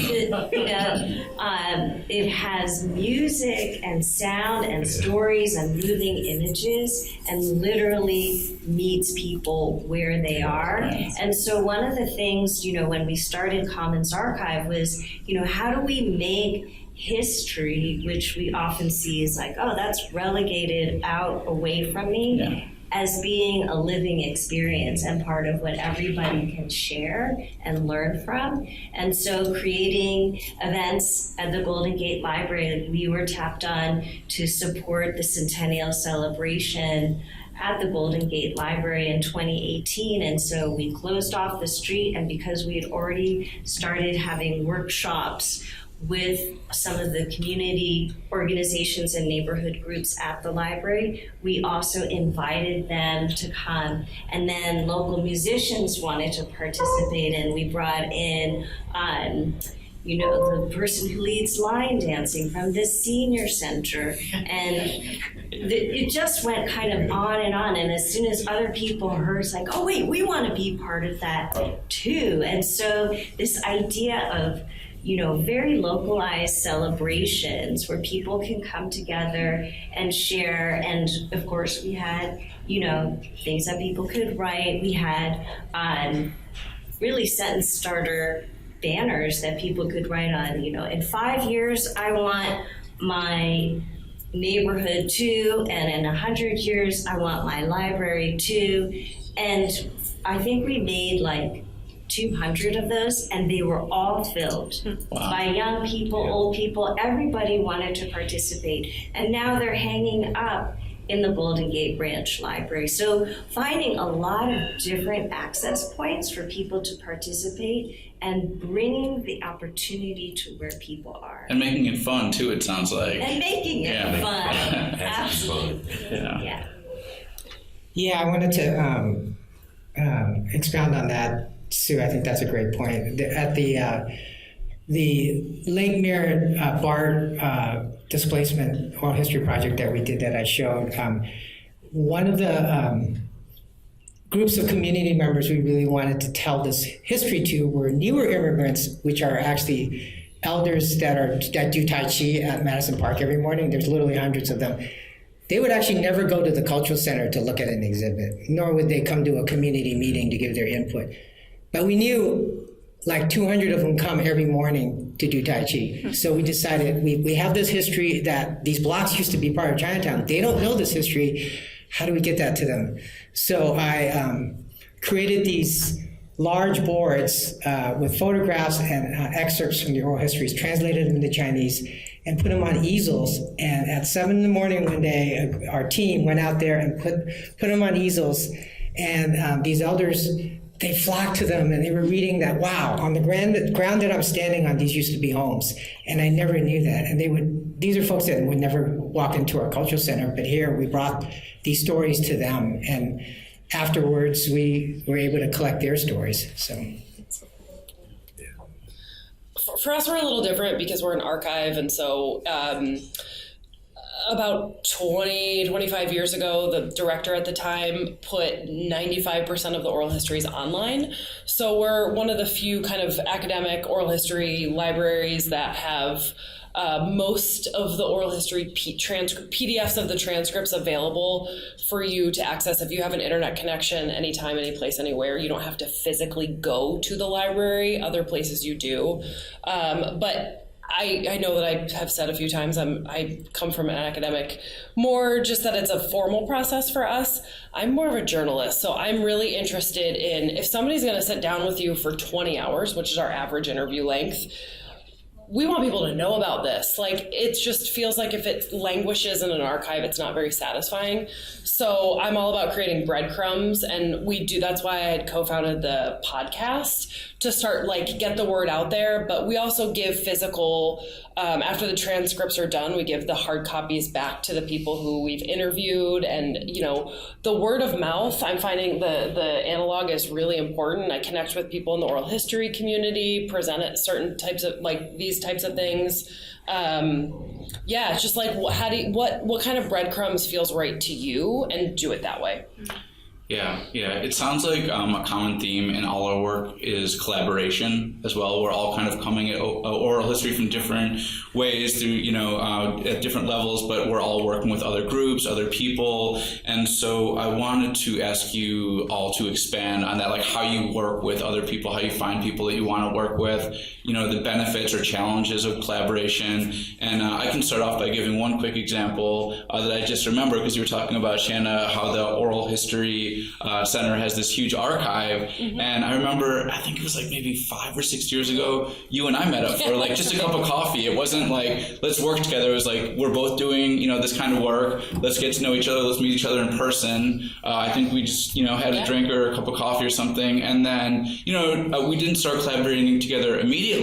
it has music and sound and stories and moving images, and literally meets people where they are. And so one of the things, when we started Commons Archive was, how do we make history, which we often see as like, oh, that's relegated out away from me, as being a living experience and part of what everybody can share and learn from. And so creating events at the Golden Gate Library, we were tapped on to support the centennial celebration at the Golden Gate Library in 2018. And so we closed off the street, and because we had already started having workshops with some of the community organizations and neighborhood groups at the library, we also invited them to come. And then local musicians wanted to participate, and we brought in the person who leads line dancing from the senior center. And it just went kind of on and on. And as soon as other people heard, it's like, oh wait, we want to be part of that too. And so this idea of very localized celebrations where people can come together and share. And of course, we had, things that people could write. We had really sentence starter banners that people could write on, in 5 years, I want my neighborhood too, and in 100 years, I want my library too. And I think we made like 200 of those, and they were all filled by young people, old people. Everybody wanted to participate, and now they're hanging up in the Golden Gate Branch Library. So finding a lot of different access points for people to participate and bringing the opportunity to where people are. And making it fun too, it sounds like. And making it fun. Absolutely. Yeah, I wanted to expound on that, Sue. I think that's a great point. At the Lake Merritt BART displacement oral history project that we did that I showed, one of the groups of community members we really wanted to tell this history to were newer immigrants, which are actually elders that do Tai Chi at Madison Park every morning. There's literally hundreds of them. They would actually never go to the cultural center to look at an exhibit, nor would they come to a community meeting to give their input. But we knew like 200 of them come every morning to do Tai Chi. So we decided we have this history that these blocks used to be part of Chinatown. They don't know this history. How do we get that to them? So I created these large boards with photographs and excerpts from the oral histories, translated them into Chinese, and put them on easels. And at 7 in the morning one day, our team went out there and put them on easels. And these elders, they flocked to them, and they were reading that, wow, on the ground that I'm standing on, these used to be homes. And I never knew that. And these are folks that would never walk into our cultural center, but here we brought these stories to them. And afterwards, we were able to collect their stories. So. For us, we're a little different because we're an archive, and so about 25 years ago, the director at the time put 95% of the oral histories online. So we're one of the few kind of academic oral history libraries that have most of the oral history PDFs of the transcripts available for you to access. If you have an internet connection anytime, any place, anywhere, you don't have to physically go to the library. Other places you do. But I know that I have said a few times, I come from an academic, more just that it's a formal process for us. I'm more of a journalist, so I'm really interested in, if somebody's going to sit down with you for 20 hours, which is our average interview length, we want people to know about this. Like, it just feels like if it languishes in an archive, it's not very satisfying. So I'm all about creating breadcrumbs, and that's why I had co-founded the podcast, to start, get the word out there. But we also give physical, after the transcripts are done, we give the hard copies back to the people who we've interviewed. And, the word of mouth, I'm finding the analog is really important. I connect with people in the oral history community, present at certain types of, these types of things. It's just what kind of breadcrumbs feels right to you, and do it that way. Yeah. It sounds like a common theme in all our work is collaboration as well. We're all kind of coming at oral history from different ways through, at different levels, but we're all working with other groups, other people. And so I wanted to ask you all to expand on that, like how you work with other people, how you find people that you want to work with, the benefits or challenges of collaboration. And I can start off by giving one quick example that I just remember, because you were talking about, Shanna, how the Oral History Center has this huge archive. Mm-hmm. And I remember, I think it was like maybe 5 or 6 years ago, you and I met up for like just a cup of coffee. It wasn't like, let's work together. It was like, we're both doing, this kind of work. Let's get to know each other. Let's meet each other in person. I think we just, had a drink or a cup of coffee or something. And then, we didn't start collaborating together immediately.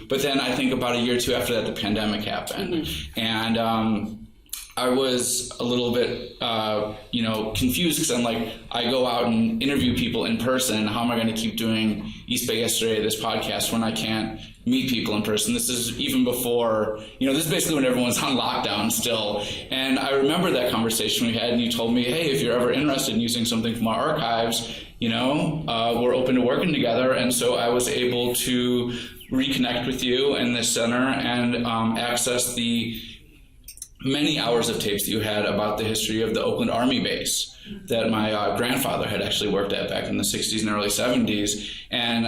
But then I think about a year or two after that, the pandemic happened. Mm-hmm. And, I was a little bit, confused, because I'm like, I go out and interview people in person. How am I going to keep doing East Bay Yesterday, this podcast, when I can't meet people in person? This is even before, this is basically when everyone's on lockdown still. And I remember that conversation we had, and you told me, hey, if you're ever interested in using something from our archives, we're open to working together. And so I was able to reconnect with you in this center and access the many hours of tapes that you had about the history of the Oakland Army base that my grandfather had actually worked at back in the 60s and early 70s. And,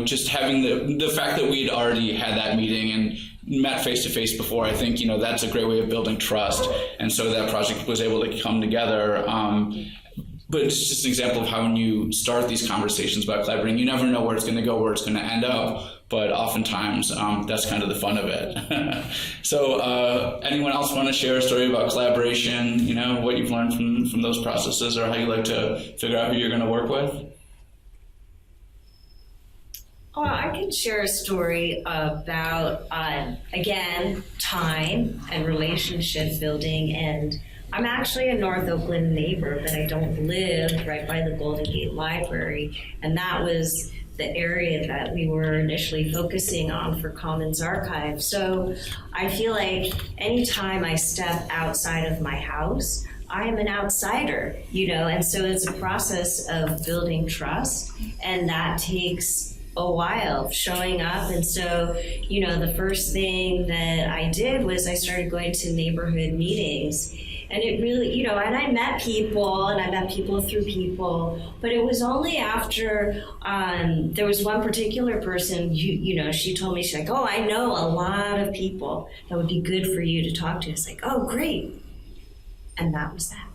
just having the fact that we'd already had that meeting and met face-to-face before, I think, that's a great way of building trust. And so that project was able to come together. But it's just an example of how when you start these conversations about collaborating, you never know where it's going to go, where it's going to end up. But oftentimes, that's kind of the fun of it. So anyone else want to share a story about collaboration, what you've learned from those processes, or how you like to figure out who you're going to work with? Well, I can share a story about, again, time and relationship building. And I'm actually a North Oakland neighbor, but I don't live right by the Golden Gate Library. And that was the area that we were initially focusing on for Commons Archive. So I feel like anytime I step outside of my house, I am an outsider, and so it's a process of building trust, and that takes a while showing up. And so, the first thing that I did was I started going to neighborhood meetings. And it really, and I met people through people, but it was only after there was one particular person, she told me, she's like, oh, I know a lot of people that would be good for you to talk to. It's like, oh, great. And that was that.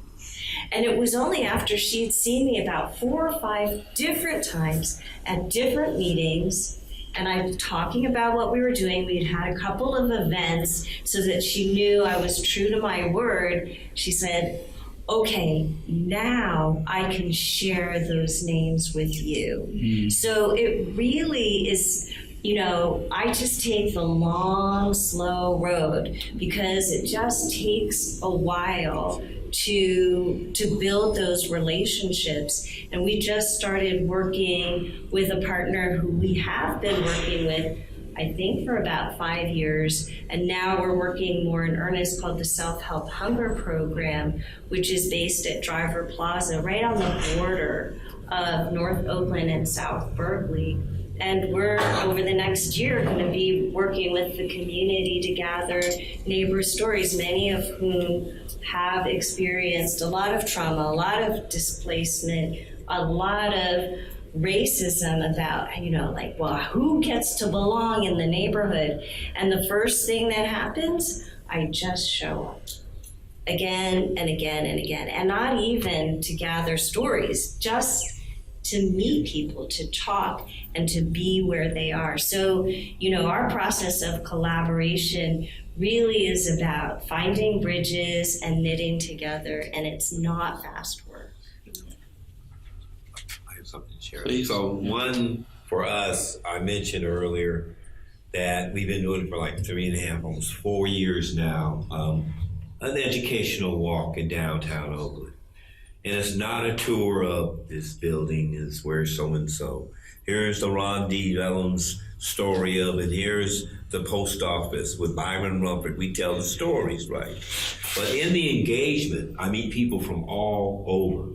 And it was only after she'd seen me about 4 or 5 different times at different meetings, and I'm talking about what we were doing. We'd had a couple of events so that she knew I was true to my word. She said, okay, now I can share those names with you. Mm. So it really is, I just take the long, slow road, because it just takes a while to build those relationships. And we just started working with a partner who we have been working with, I think, for about 5 years. And now we're working more in earnest, called the Self-Help Hunger Program, which is based at Driver Plaza, right on the border of North Oakland and South Berkeley. And we're, over the next year, going to be working with the community to gather neighbor stories, many of whom have experienced a lot of trauma, a lot of displacement, a lot of racism about, who gets to belong in the neighborhood? And the first thing that happens, I just show up again and again and again. And not even to gather stories, just to meet people, to talk, and to be where they are. So, our process of collaboration really is about finding bridges and knitting together, and it's not fast work. I have something to share. Please. So one, for us, I mentioned earlier that we've been doing it for like 3.5, almost 4 years now, an educational walk in downtown Oakland. And it's not a tour of this building is where so-and-so. Here's the Ron D. Vellum's story of it. Here's the post office with Byron Rumford. We tell the stories, right? But in the engagement, I meet people from all over.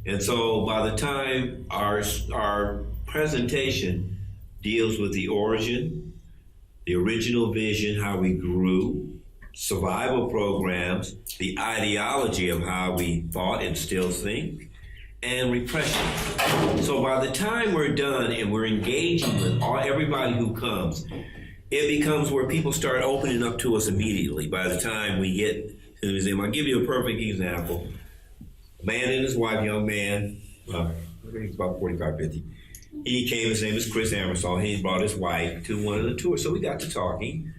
And so by the time our presentation deals with the origin, the original vision, how we grew, survival programs, the ideology of how we thought and still think, and repression. So by the time we're done and we're engaging with everybody who comes, it becomes where people start opening up to us immediately. By the time we get to the museum, I'll give you a perfect example. A man and his wife, young man, I think he's about 45, 50. He came, his name is Chris Amersall. He brought his wife to one of the tours. So we got to talking.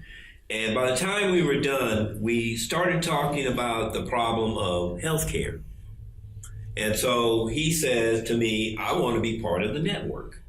And by the time we were done, we started talking about the problem of healthcare. And so he says to me, I want to be part of the network.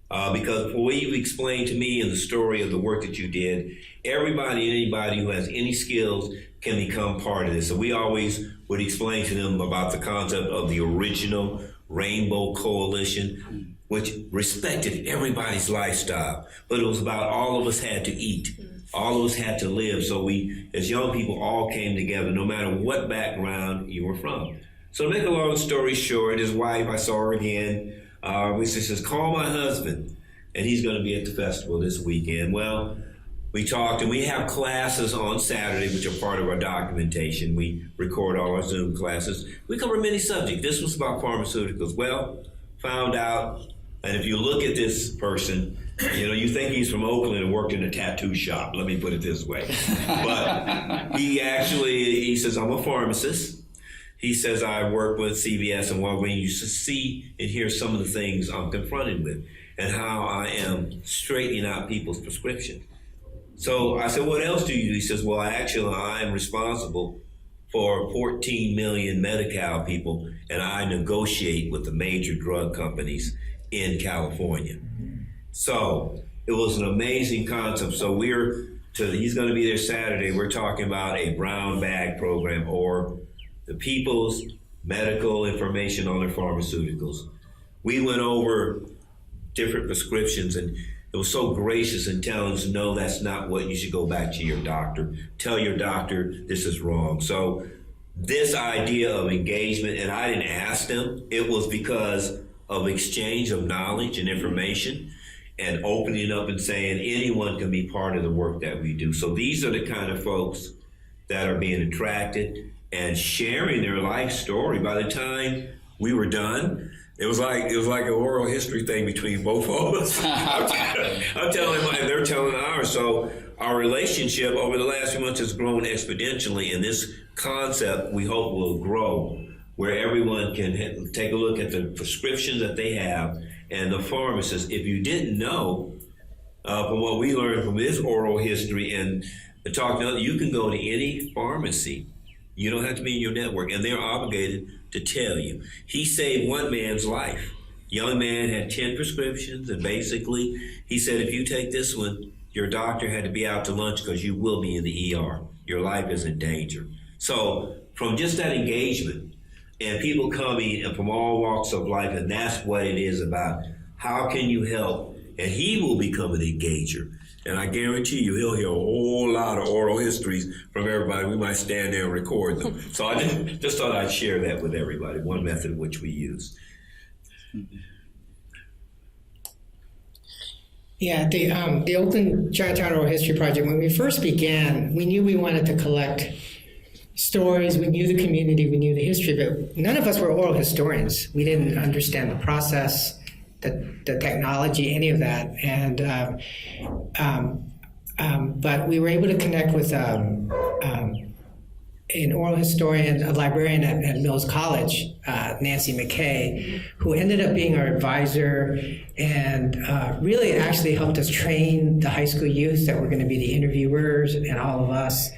Because what you explained to me in the story of the work that you did, everybody and anybody who has any skills can become part of this. So we always would explain to them about the concept of the original Rainbow Coalition, which respected everybody's lifestyle. But it was about all of us had to eat. All of us had to live. So we, as young people, all came together, no matter what background you were from. So to make a long story short, his wife, I saw her again. We says, call my husband, and he's going to be at the festival this weekend. Well, we talked, and we have classes on Saturday, which are part of our documentation. We record all our Zoom classes. We cover many subjects. This was about pharmaceuticals. Well, found out, and if you look at this person, you think he's from Oakland and worked in a tattoo shop. Let me put it this way. But he says, I'm a pharmacist. He says, I work with CVS and Walgreens. You see and hear some of the things I'm confronted with and how I am straightening out people's prescriptions. So I said, what else do you do? He says, well, I'm responsible for 14 million Medi-Cal people, and I negotiate with the major drug companies in California. So it was an amazing concept. So he's going to be there Saturday. We're talking about a brown bag program, or the people's medical information on their pharmaceuticals. We went over different prescriptions, and it was so gracious in telling us, no, that's not what you should go back to your doctor. Tell your doctor this is wrong. So this idea of engagement, and I didn't ask them, it was because of exchange of knowledge and information and opening up and saying anyone can be part of the work that we do. So these are the kind of folks that are being attracted and sharing their life story. By the time we were done, it was like an oral history thing between both of us. I'm telling them, and they're telling ours. So our relationship over the last few months has grown exponentially, and this concept we hope will grow, where everyone can take a look at the prescriptions that they have and the pharmacists. If you didn't know, from what we learned from this oral history and the talk, you can go to any pharmacy. You don't have to be in your network, and they're obligated to tell you. He saved one man's life. Young man had 10 prescriptions, and basically he said, if you take this one, your doctor had to be out to lunch because you will be in the ER. Your life is in danger. So from just that engagement and people coming from all walks of life, and that's what it is about. How can you help? And he will become an engager. And I guarantee you, he'll hear a whole lot of oral histories from everybody. We might stand there and record them. So I just thought I'd share that with everybody, one method in which we use. Yeah, the Oakland Chinatown Oral History Project, when we first began, we knew we wanted to collect stories. We knew the community, we knew the history, but none of us were oral historians. We didn't understand the process, the technology, any of that. And but we were able to connect with an oral historian, a librarian at Mills College, Nancy McKay, who ended up being our advisor and really actually helped us train the high school youth that were going to be the interviewers and all of us.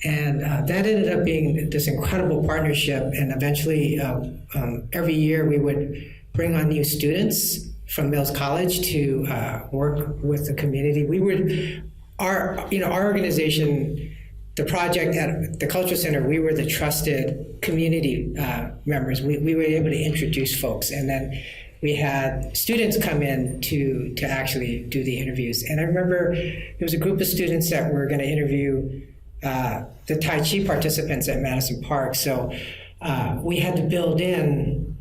And that ended up being this incredible partnership. And eventually, every year we would bring on new students from Mills College to work with the community. We would, our organization, the project at the Cultural Center, we were the trusted community members. We were able to introduce folks, and then we had students come in to actually do the interviews. And I remember there was a group of students that were going to interview the Tai Chi participants at Madison Park. So we had to build in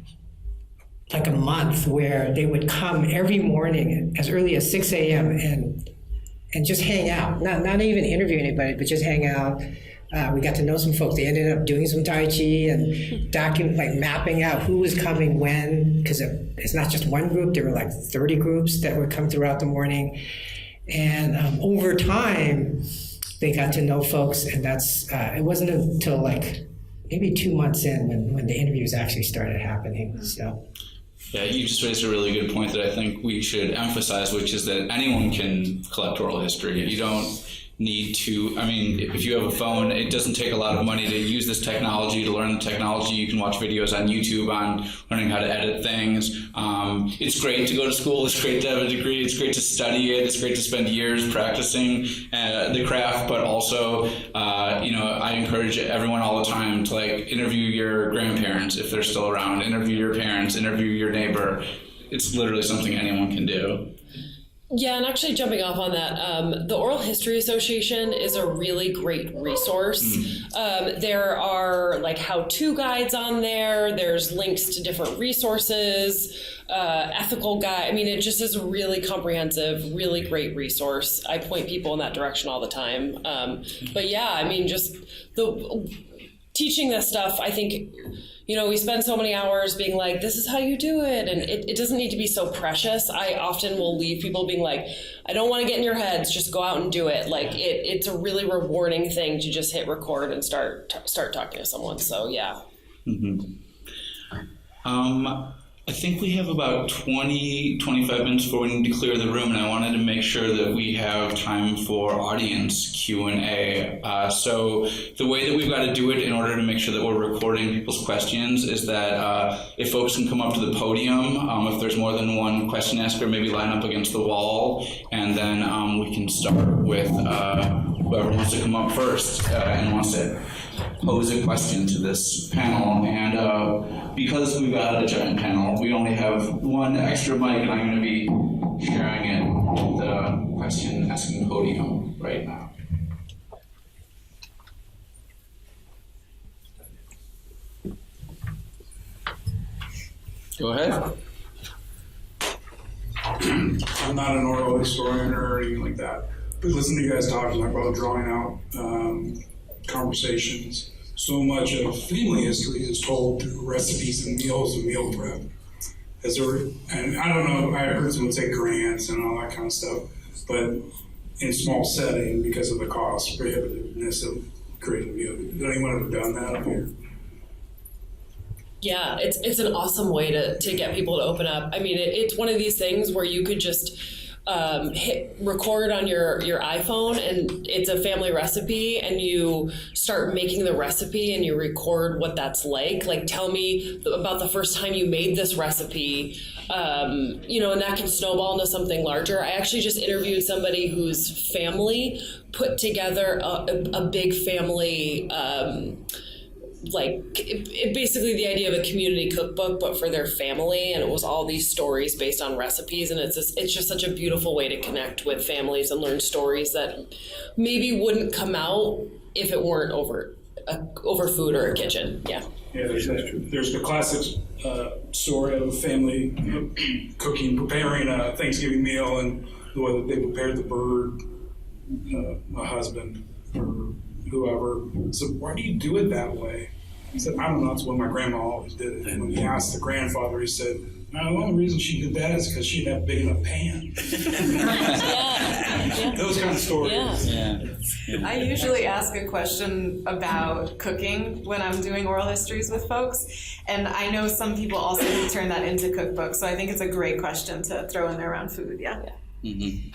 like a month where they would come every morning as early as 6 a.m. and just hang out. Not even interview anybody, but just hang out. We got to know some folks. They ended up doing some Tai Chi and mapping out who was coming when, because it's not just one group. There were like 30 groups that would come throughout the morning. And over time, they got to know folks, and it wasn't until like maybe 2 months in when the interviews actually started happening. So. Yeah, you just raised a really good point that I think we should emphasize, which is that anyone can collect oral history. You don't need to, if you have a phone, it doesn't take a lot of money to use this technology, to learn the technology. You can watch videos on YouTube on learning how to edit things. It's great to go to school. It's great to have a degree. It's great to study it. It's great to spend years practicing the craft, but also, I encourage everyone all the time to interview your grandparents if they're still around, interview your parents, interview your neighbor. It's literally something anyone can do. Yeah, and actually jumping off on that, the Oral History Association is a really great resource. There are how-to guides on there. There's links to different resources, ethical guide. It just is a really comprehensive, really great resource. I point people in that direction all the time. But yeah, just teaching this stuff, I think, we spend so many hours being like, this is how you do it. And it doesn't need to be so precious. I often will leave people being like, I don't want to get in your heads. Just go out and do it. It's a really rewarding thing to just hit record and start talking to someone. So, yeah. Mm-hmm. I think we have about 25 minutes before we need to clear the room, and I wanted to make sure that we have time for audience Q&A. So the way that we've got to do it in order to make sure that we're recording people's questions is that if folks can come up to the podium, if there's more than one question asker, maybe line up against the wall, and then we can start with whoever wants to come up first and wants to pose a question to this panel. And because we've got a giant panel, we only have one extra mic, and I'm going to be sharing it with the question asking podium right now. Go ahead. I'm not an oral historian or anything like that, but listen to you guys talking about drawing out conversations. So much of family history is told through recipes and meals and meal prep. And I don't know, I heard someone say grants and all that kind of stuff, but in small setting because of the cost prohibitiveness of creating a meal. Has anyone ever done that up here? Yeah, it's an awesome way to get people to open up. It's one of these things where you could just hit record on your iPhone, and it's a family recipe, and you start making the recipe and you record what that's like. Tell me about the first time you made this recipe, and that can snowball into something larger. I actually just interviewed somebody whose family put together a big family basically the idea of a community cookbook, but for their family, and it was all these stories based on recipes, and it's just such a beautiful way to connect with families and learn stories that maybe wouldn't come out if it weren't over food or a kitchen. Yeah. Yeah, there's the classic story of a family preparing a Thanksgiving meal, and the way that they prepared the bird, a husband or whoever said, "Why do you do it that way?" He said, "I don't know, it's the way my grandma always did it." And when he asked the grandfather, he said, "No, the only reason she did that is because she didn't have a big enough pan." Yeah. Those kind of stories. Yeah. I usually ask a question about cooking when I'm doing oral histories with folks, and I know some people also turn that into cookbooks, so I think it's a great question to throw in there around food. Yeah. Mm-hmm.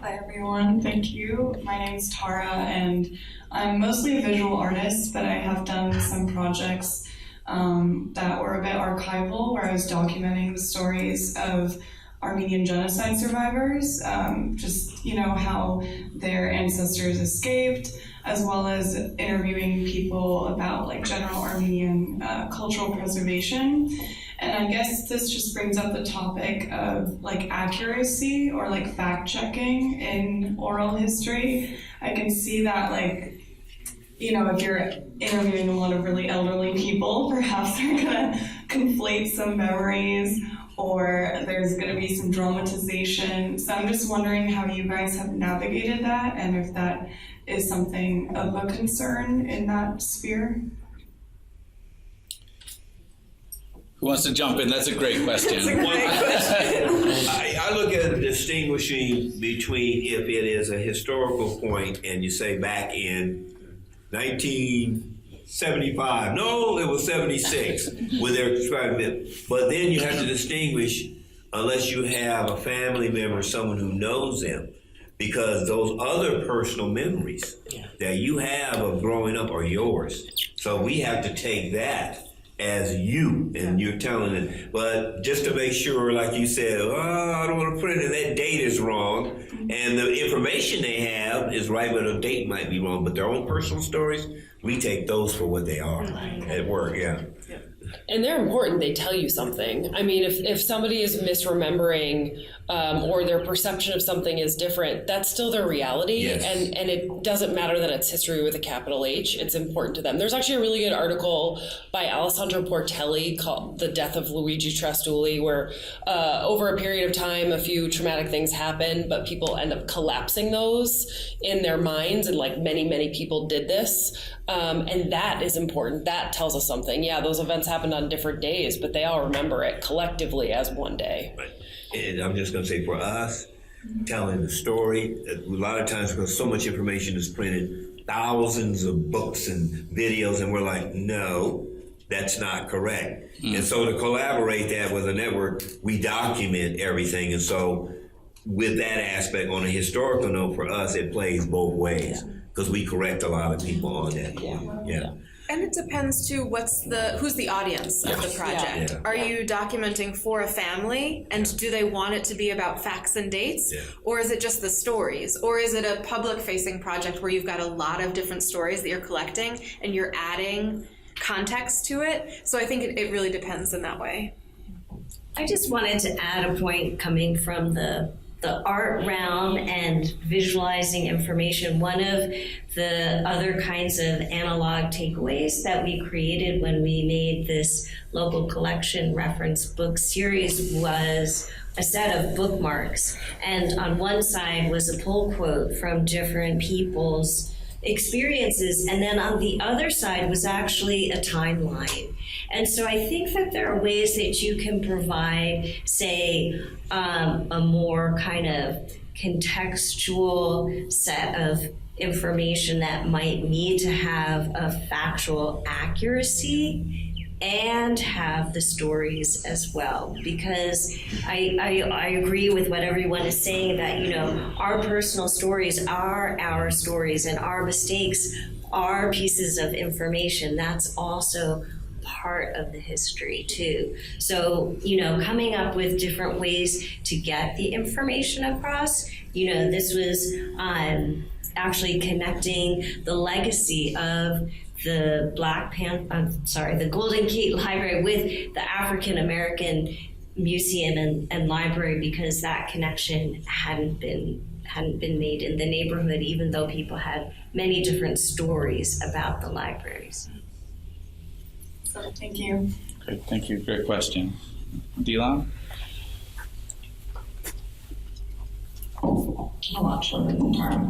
Hi everyone, thank you. My name's Tara, and I'm mostly a visual artist, but I have done some projects that were a bit archival, where I was documenting the stories of Armenian genocide survivors, how their ancestors escaped, as well as interviewing people about general Armenian cultural preservation. And I guess this just brings up the topic of accuracy or fact-checking in oral history. I can see that if you're interviewing a lot of really elderly people, perhaps they're gonna conflate some memories, or there's going to be some dramatization. So I'm just wondering how you guys have navigated that, and if that is something of a concern in that sphere. Who wants to jump in? That's a great question. I look at distinguishing between if it is a historical point and you say back in 1975, no, it was 76 when they're trying to, but then you have to distinguish unless you have a family member, someone who knows them, because those other personal memories that you have of growing up are yours. So we have to take that as you, and you're telling it. But just to make sure, like you said, I don't want to put it in, that date is wrong, and the information they have is right, but a date might be wrong. But their own personal stories, we take those for what they are at work, And they're important. They tell you something. I mean, if somebody is misremembering or their perception of something is different, that's still their reality. Yes. And it doesn't matter that it's history with a capital H. It's important to them. There's actually a really good article by Alessandro Portelli called The Death of Luigi Trastulli, where over a period of time, a few traumatic things happen, but people end up collapsing those in their minds. And like many, many people did this. And that is important. That tells us something. Yeah, those events happened on different days, but they all remember it collectively as one day. Right. And I'm just going to say, for us, telling the story, a lot of times because so much information is printed, thousands of books and videos, and we're like, no, that's not correct. And so to collaborate that with a network, we document everything. And so with that aspect, on a historical note, for us, it plays both ways because we correct a lot of people on that. Yeah. And it depends too, who's the audience of the project? Yeah. Are you documenting for a family, and do they want it to be about facts and dates? Yeah. Or is it just the stories? Or is it a public facing project where you've got a lot of different stories that you're collecting and you're adding context to it? So I think it really depends in that way. I just wanted to add a point coming from the art realm and visualizing information. One of the other kinds of analog takeaways that we created when we made this local collection reference book series was a set of bookmarks. And on one side was a pull quote from different people's experiences. And then on the other side was actually a timeline. And so I think that there are ways that you can provide, say, a more kind of contextual set of information that might need to have a factual accuracy and have the stories as well. Because I agree with what everyone is saying that, our personal stories are our stories and our mistakes are pieces of information. That's also part of the history too. So, coming up with different ways to get the information across, this was actually connecting the legacy of the the Golden Gate Library with the African American Museum and Library, because that connection hadn't been made in the neighborhood, even though people had many different stories about the libraries. Thank you. Great, thank you. Great question. Dylan? A lot shorter than Tara.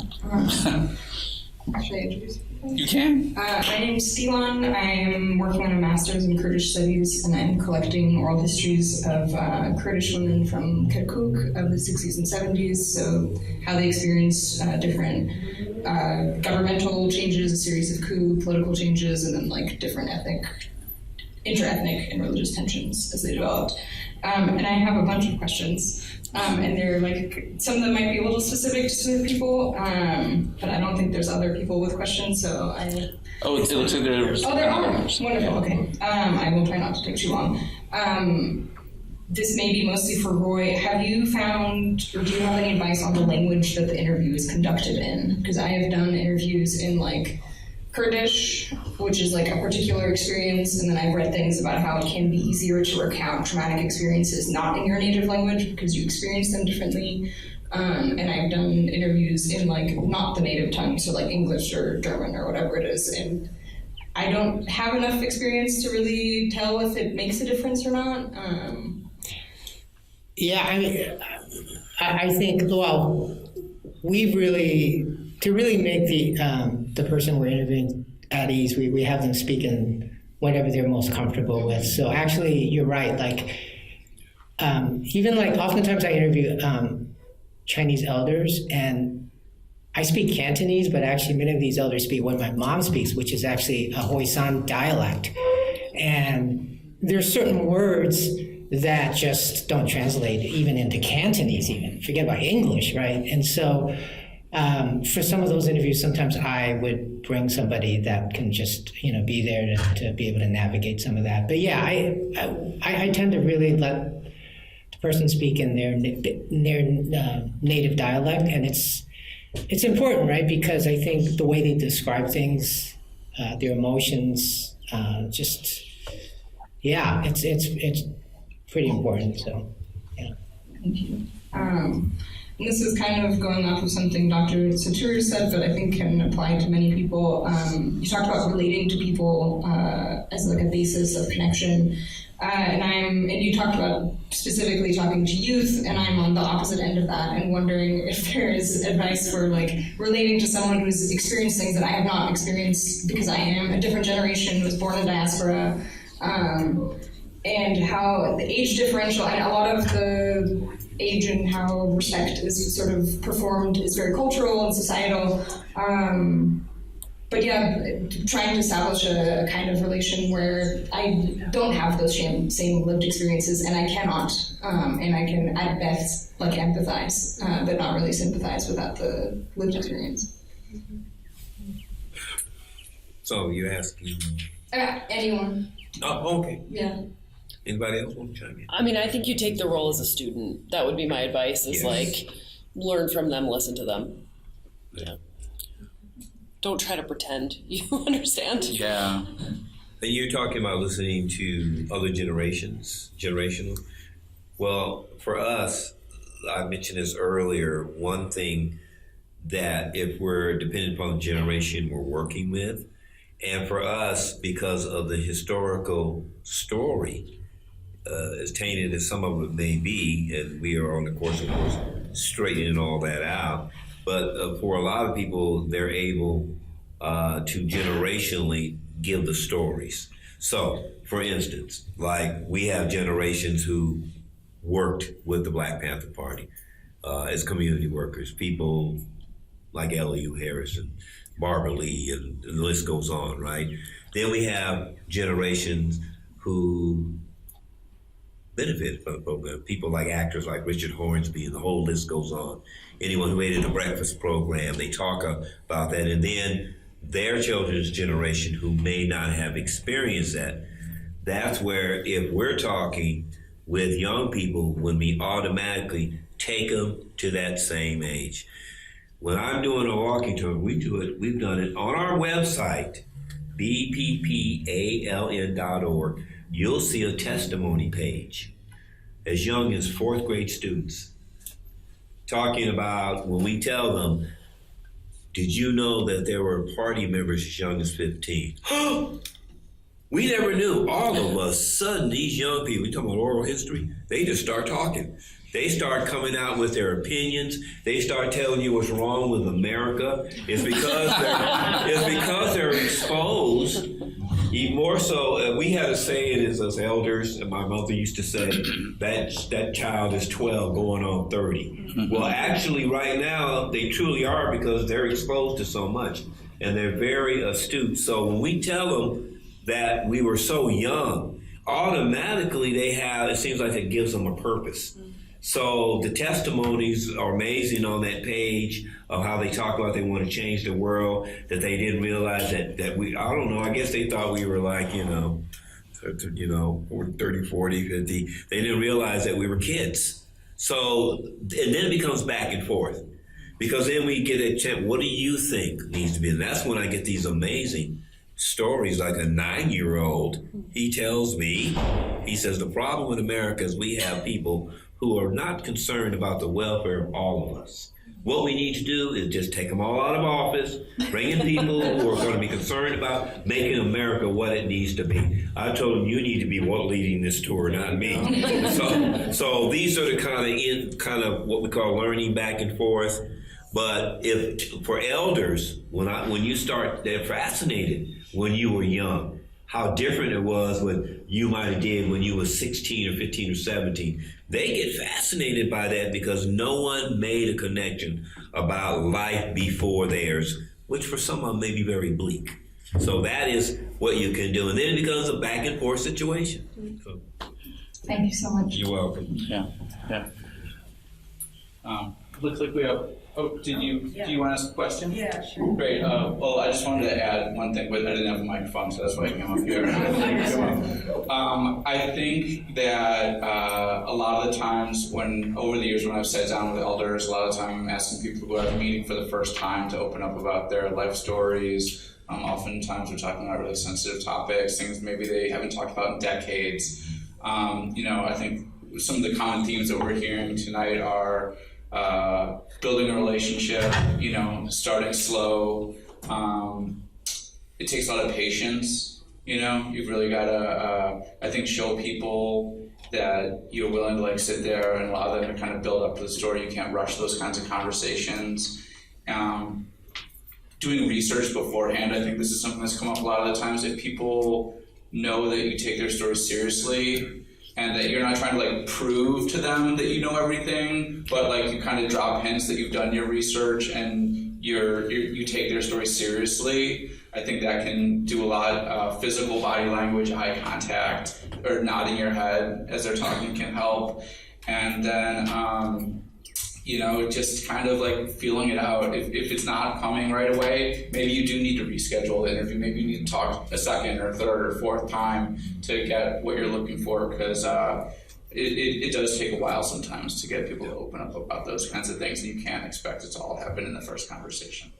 Should I introduce you? You can. My name is Swan. I'm working on a master's in Kurdish studies, and I'm collecting oral histories of Kurdish women from Kirkuk of the 60s and 70s, so how they experienced different governmental changes, a series of political changes, and then different inter-ethnic and religious tensions as they developed. And I have a bunch of questions. And they're some of them might be a little specific to certain people, but I don't think there's other people with questions, so it looks like there's... Oh, there are! Wonderful, okay. I will try not to take too long. This may be mostly for Roy. Have you found, or do you have any advice on the language that the interview is conducted in? Because I have done interviews in Kurdish, which is a particular experience, and then I've read things about how it can be easier to recount traumatic experiences not in your native language because you experience them differently. And I've done interviews in not the native tongue, so English or German or whatever it is, and I don't have enough experience to really tell if it makes a difference or not. Yeah, I mean, I think, well, we really, to really make the person we're interviewing at ease, we have them speak in whatever they're most comfortable with. So actually, you're right. Like, even like oftentimes I interview Chinese elders, and I speak Cantonese, but actually many of these elders speak what my mom speaks, which is actually a Khoisan dialect. And there's certain words that just don't translate even into Cantonese even. Forget about English, right? And so for some of those interviews, sometimes I would bring somebody that can just, be there to be able to navigate some of that. But yeah, I tend to really let the person speak in their native dialect, and it's important, right? Because I think the way they describe things, their emotions, it's pretty important. So, yeah. Thank you. And this is kind of going off of something Dr. Saturu said, but I think can apply to many people. You talked about relating to people as like a basis of connection. And you talked about specifically talking to youth, and I'm on the opposite end of that and wondering if there is advice for like relating to someone who's experienced things that I have not experienced because I am a different generation, was born in diaspora, and how the age differential, and a lot of the age and how respect is sort of performed is very cultural and societal. But yeah, trying to establish a kind of relation where I don't have those same lived experiences, and I cannot, and I can at best like empathize, but not really sympathize without the lived experience. So you're asking? Anyone. Oh, okay. Yeah. Anybody else want to chime in? I mean, I think you take the role as a student. That would be my advice, is like, learn from them, listen to them. Yeah. Don't try to pretend you understand. Yeah. And you're talking about listening to other generational. Well, for us, I mentioned this earlier, one thing that if we're dependent upon the generation we're working with, and for us, because of the historical story, as tainted as some of it may be, and we are on the course, of course, straightening all that out, but for a lot of people, they're able to generationally give the stories. So, for instance, like we have generations who worked with the Black Panther Party as community workers, people like L.U. Harris and Barbara Lee, and the list goes on, right? Then we have generations who benefited from the program. People like actors like Richard Hornsby, and the whole list goes on. Anyone who ate at the breakfast program, they talk about that. And then their children's generation who may not have experienced that. That's where if we're talking with young people, when we automatically take them to that same age. When I'm doing a walking tour, we've done it on our website, bppaln.org. You'll see a testimony page as young as 4th grade students talking about when we tell them, did you know that there were party members as young as 15? We never knew. All of a sudden, these young people, we talk about oral history, they just start talking. They start coming out with their opinions. They start telling you what's wrong with America. It's because they're exposed. Even more so, we had a saying as elders, and my mother used to say, that child is 12 going on 30. Well, actually, right now, they truly are, because they're exposed to so much, and they're very astute. So when we tell them that we were so young, automatically it seems like it gives them a purpose. So the testimonies are amazing on that page of how they talk about they want to change the world, that they didn't realize that we, I don't know, I guess they thought we were like, 30, 40, 50. They didn't realize that we were kids. So, and then it becomes back and forth. Because then we get a chance, what do you think needs to be? And that's when I get these amazing stories, like a 9-year-old. He tells me, he says, the problem with America is we have people who are not concerned about the welfare of all of us. What we need to do is just take them all out of office, bring in people who are going to be concerned about making America what it needs to be. I told them, you need to be leading this tour, not me. So these are the kind of what we call learning back and forth. But if for elders, when you start, they're fascinated when you were young. How different it was what you might have did when you were 16 or 15 or 17. They get fascinated by that because no one made a connection about life before theirs, which for some of them may be very bleak. So that is what you can do. And then it becomes a back and forth situation. So, Thank you so much. you're welcome. Yeah. Looks like we have. Oh, do you want to ask a question? Yeah, sure. Great. Well, I just wanted to add one thing, but I didn't have a microphone, so that's why I came up here. I think that a lot of the times over the years when I've sat down with elders, a lot of the time I'm asking people who are meeting for the first time to open up about their life stories. Oftentimes we're talking about really sensitive topics, things maybe they haven't talked about in decades. I think some of the common themes that we're hearing tonight are building a relationship, starting slow. It takes a lot of patience, you've really got to, I think, show people that you're willing to sit there and allow them to kind of build up to the story. You can't rush those kinds of conversations. Doing research beforehand, I think this is something that's come up a lot of the times. If people know that you take their story seriously, and that you're not trying to prove to them that you know everything, but you kind of drop hints that you've done your research and you take their story seriously. I think that can do a lot. Physical body language, eye contact, or nodding your head as they're talking can help. And then just kind of feeling it out. If it's not coming right away, maybe you do need to reschedule the interview. Maybe you need to talk a second or third or fourth time to get what you're looking for, because it does take a while sometimes to get people to open up about those kinds of things, and you can't expect it to all happen in the first conversation.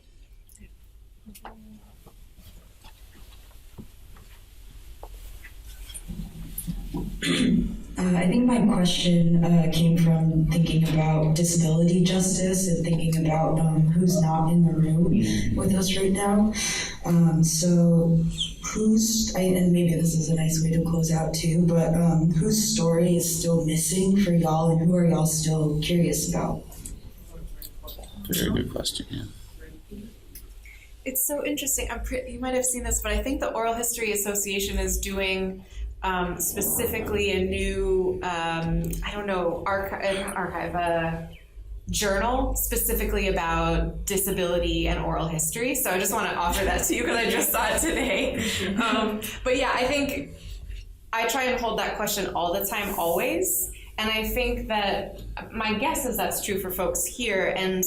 I think my question came from thinking about disability justice and thinking about who's not in the room with us right now. So and maybe this is a nice way to close out too, but whose story is still missing for y'all, and who are y'all still curious about? Very good question, yeah. It's so interesting. You might have seen this, but I think the Oral History Association is doing specifically a new, archive journal specifically about disability and oral history. So I just want to offer that to you because I just saw it today. But yeah, I think I try and hold that question all the time, always. And I think that my guess is that's true for folks here. And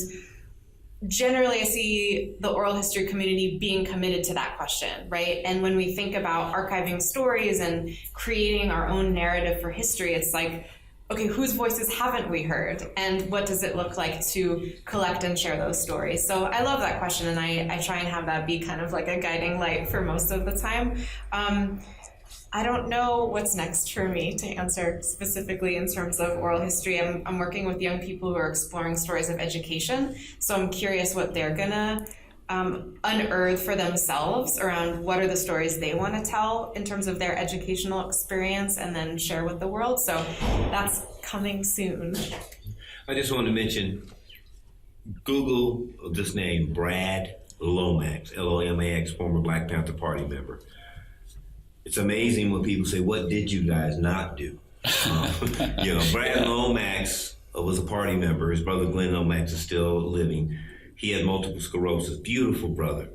generally, I see the oral history community being committed to that question, right? And when we think about archiving stories and creating our own narrative for history, it's okay, whose voices haven't we heard? And what does it look like to collect and share those stories? So I love that question, and I try and have that be kind of a guiding light for most of the time. I don't know what's next for me to answer specifically in terms of oral history. I'm working with young people who are exploring stories of education, so I'm curious what they're gonna unearth for themselves around what are the stories they want to tell in terms of their educational experience and then share with the world. So that's coming soon. I just want to mention, Google this name, Brad Lomax, Lomax, former Black Panther Party member. It's amazing when people say, what did you guys not do? Brad Lomax was a party member. His brother Glenn Lomax is still living. He had multiple sclerosis, beautiful brother.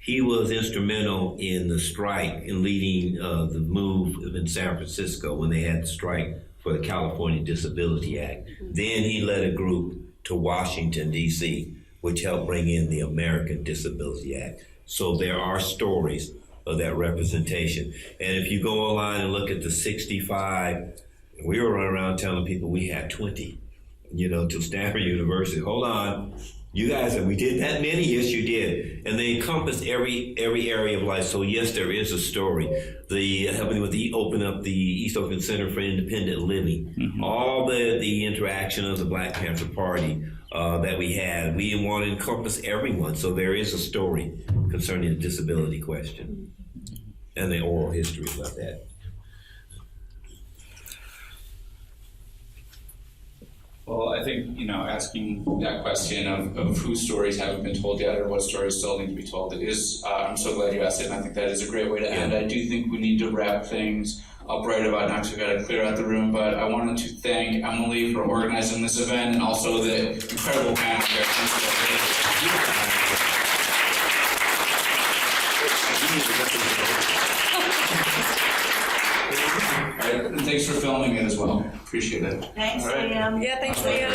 He was instrumental in the strike, in leading the move in San Francisco when they had the strike for the California Disability Act. Then he led a group to Washington, D.C., which helped bring in the American Disability Act. So there are stories of that representation. And if you go online and look at the 65, we were running around telling people we had 20, to Stanford University. Hold on. You guys, we did that many? Yes, you did. And they encompassed every area of life. So yes, there is a story. Helping with open up the East Oakland Center for Independent Living. All the interaction of the Black Panther Party that we had. We want to encompass everyone. So there is a story concerning the disability question and the oral history about that. Well, I think, asking that question of whose stories haven't been told yet or what stories still need to be told, I'm so glad you asked it, and I think that is a great way to end. I do think we need to wrap things up right about now because we've got to clear out the room, but I wanted to thank Emily for organizing this event and also the incredible panel here. And thanks for filming it as well. Appreciate it. Thanks, right. Liam. Yeah, thanks, Liam.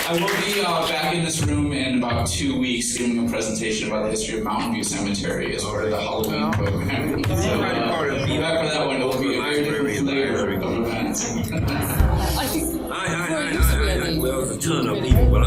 I will be back in this room in about 2 weeks giving a presentation about the history of Mountain View Cemetery as part of the Halloween program. So be back for that one. It will be a very different flavor of events. Well, there's a ton of people, but